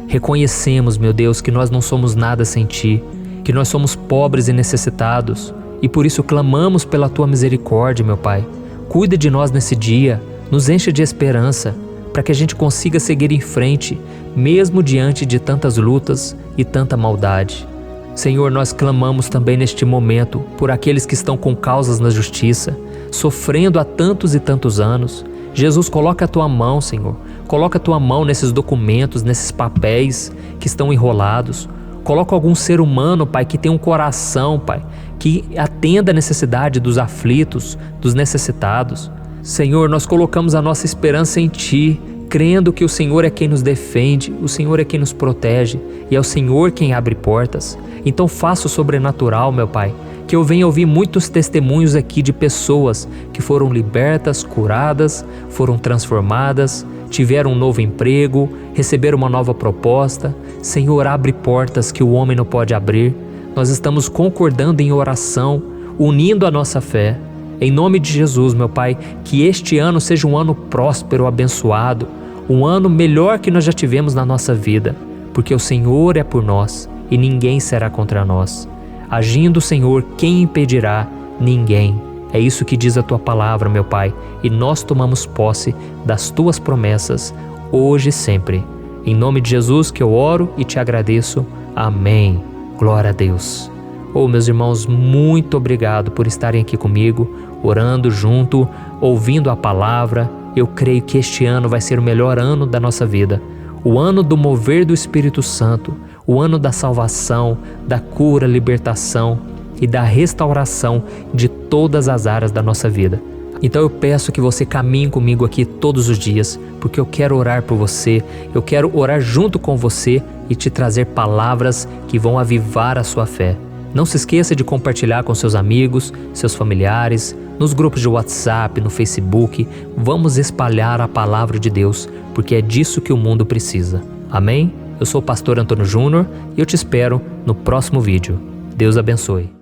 [SPEAKER 1] Reconhecemos, meu Deus, que nós não somos nada sem Ti, que nós somos pobres e necessitados, e por isso clamamos pela Tua misericórdia, meu Pai. Cuida de nós nesse dia, nos enche de esperança, para que a gente consiga seguir em frente, mesmo diante de tantas lutas e tanta maldade. Senhor, nós clamamos também neste momento por aqueles que estão com causas na justiça, sofrendo há tantos e tantos anos. Jesus, coloca a Tua mão, Senhor. Coloca a Tua mão nesses documentos, nesses papéis que estão enrolados. Coloca algum ser humano, Pai, que tem um coração, Pai, que atenda a necessidade dos aflitos, dos necessitados. Senhor, nós colocamos a nossa esperança em Ti, crendo que o Senhor é quem nos defende, o Senhor é quem nos protege e é o Senhor quem abre portas. Então faça o sobrenatural, meu Pai, que eu venha ouvir muitos testemunhos aqui de pessoas que foram libertas, curadas, foram transformadas, tiveram um novo emprego, receberam uma nova proposta. Senhor, abre portas que o homem não pode abrir. Nós estamos concordando em oração, unindo a nossa fé. Em nome de Jesus, meu Pai, que este ano seja um ano próspero, abençoado, um ano melhor que nós já tivemos na nossa vida, porque o Senhor é por nós e ninguém será contra nós. Agindo o Senhor, quem impedirá? Ninguém. É isso que diz a Tua palavra, meu Pai, e nós tomamos posse das Tuas promessas, hoje e sempre. Em nome de Jesus que eu oro e te agradeço. Amém. Glória a Deus. Oh, meus irmãos, muito obrigado por estarem aqui comigo, orando junto, ouvindo a palavra. Eu creio que este ano vai ser o melhor ano da nossa vida. O ano do mover do Espírito Santo, o ano da salvação, da cura, libertação e da restauração de todas as áreas da nossa vida. Então eu peço que você caminhe comigo aqui todos os dias, porque eu quero orar por você, eu quero orar junto com você e te trazer palavras que vão avivar a sua fé. Não se esqueça de compartilhar com seus amigos, seus familiares, nos grupos de WhatsApp, no Facebook. Vamos espalhar a palavra de Deus, porque é disso que o mundo precisa. Amém? Eu sou o pastor Antônio Júnior e eu te espero no próximo vídeo. Deus abençoe.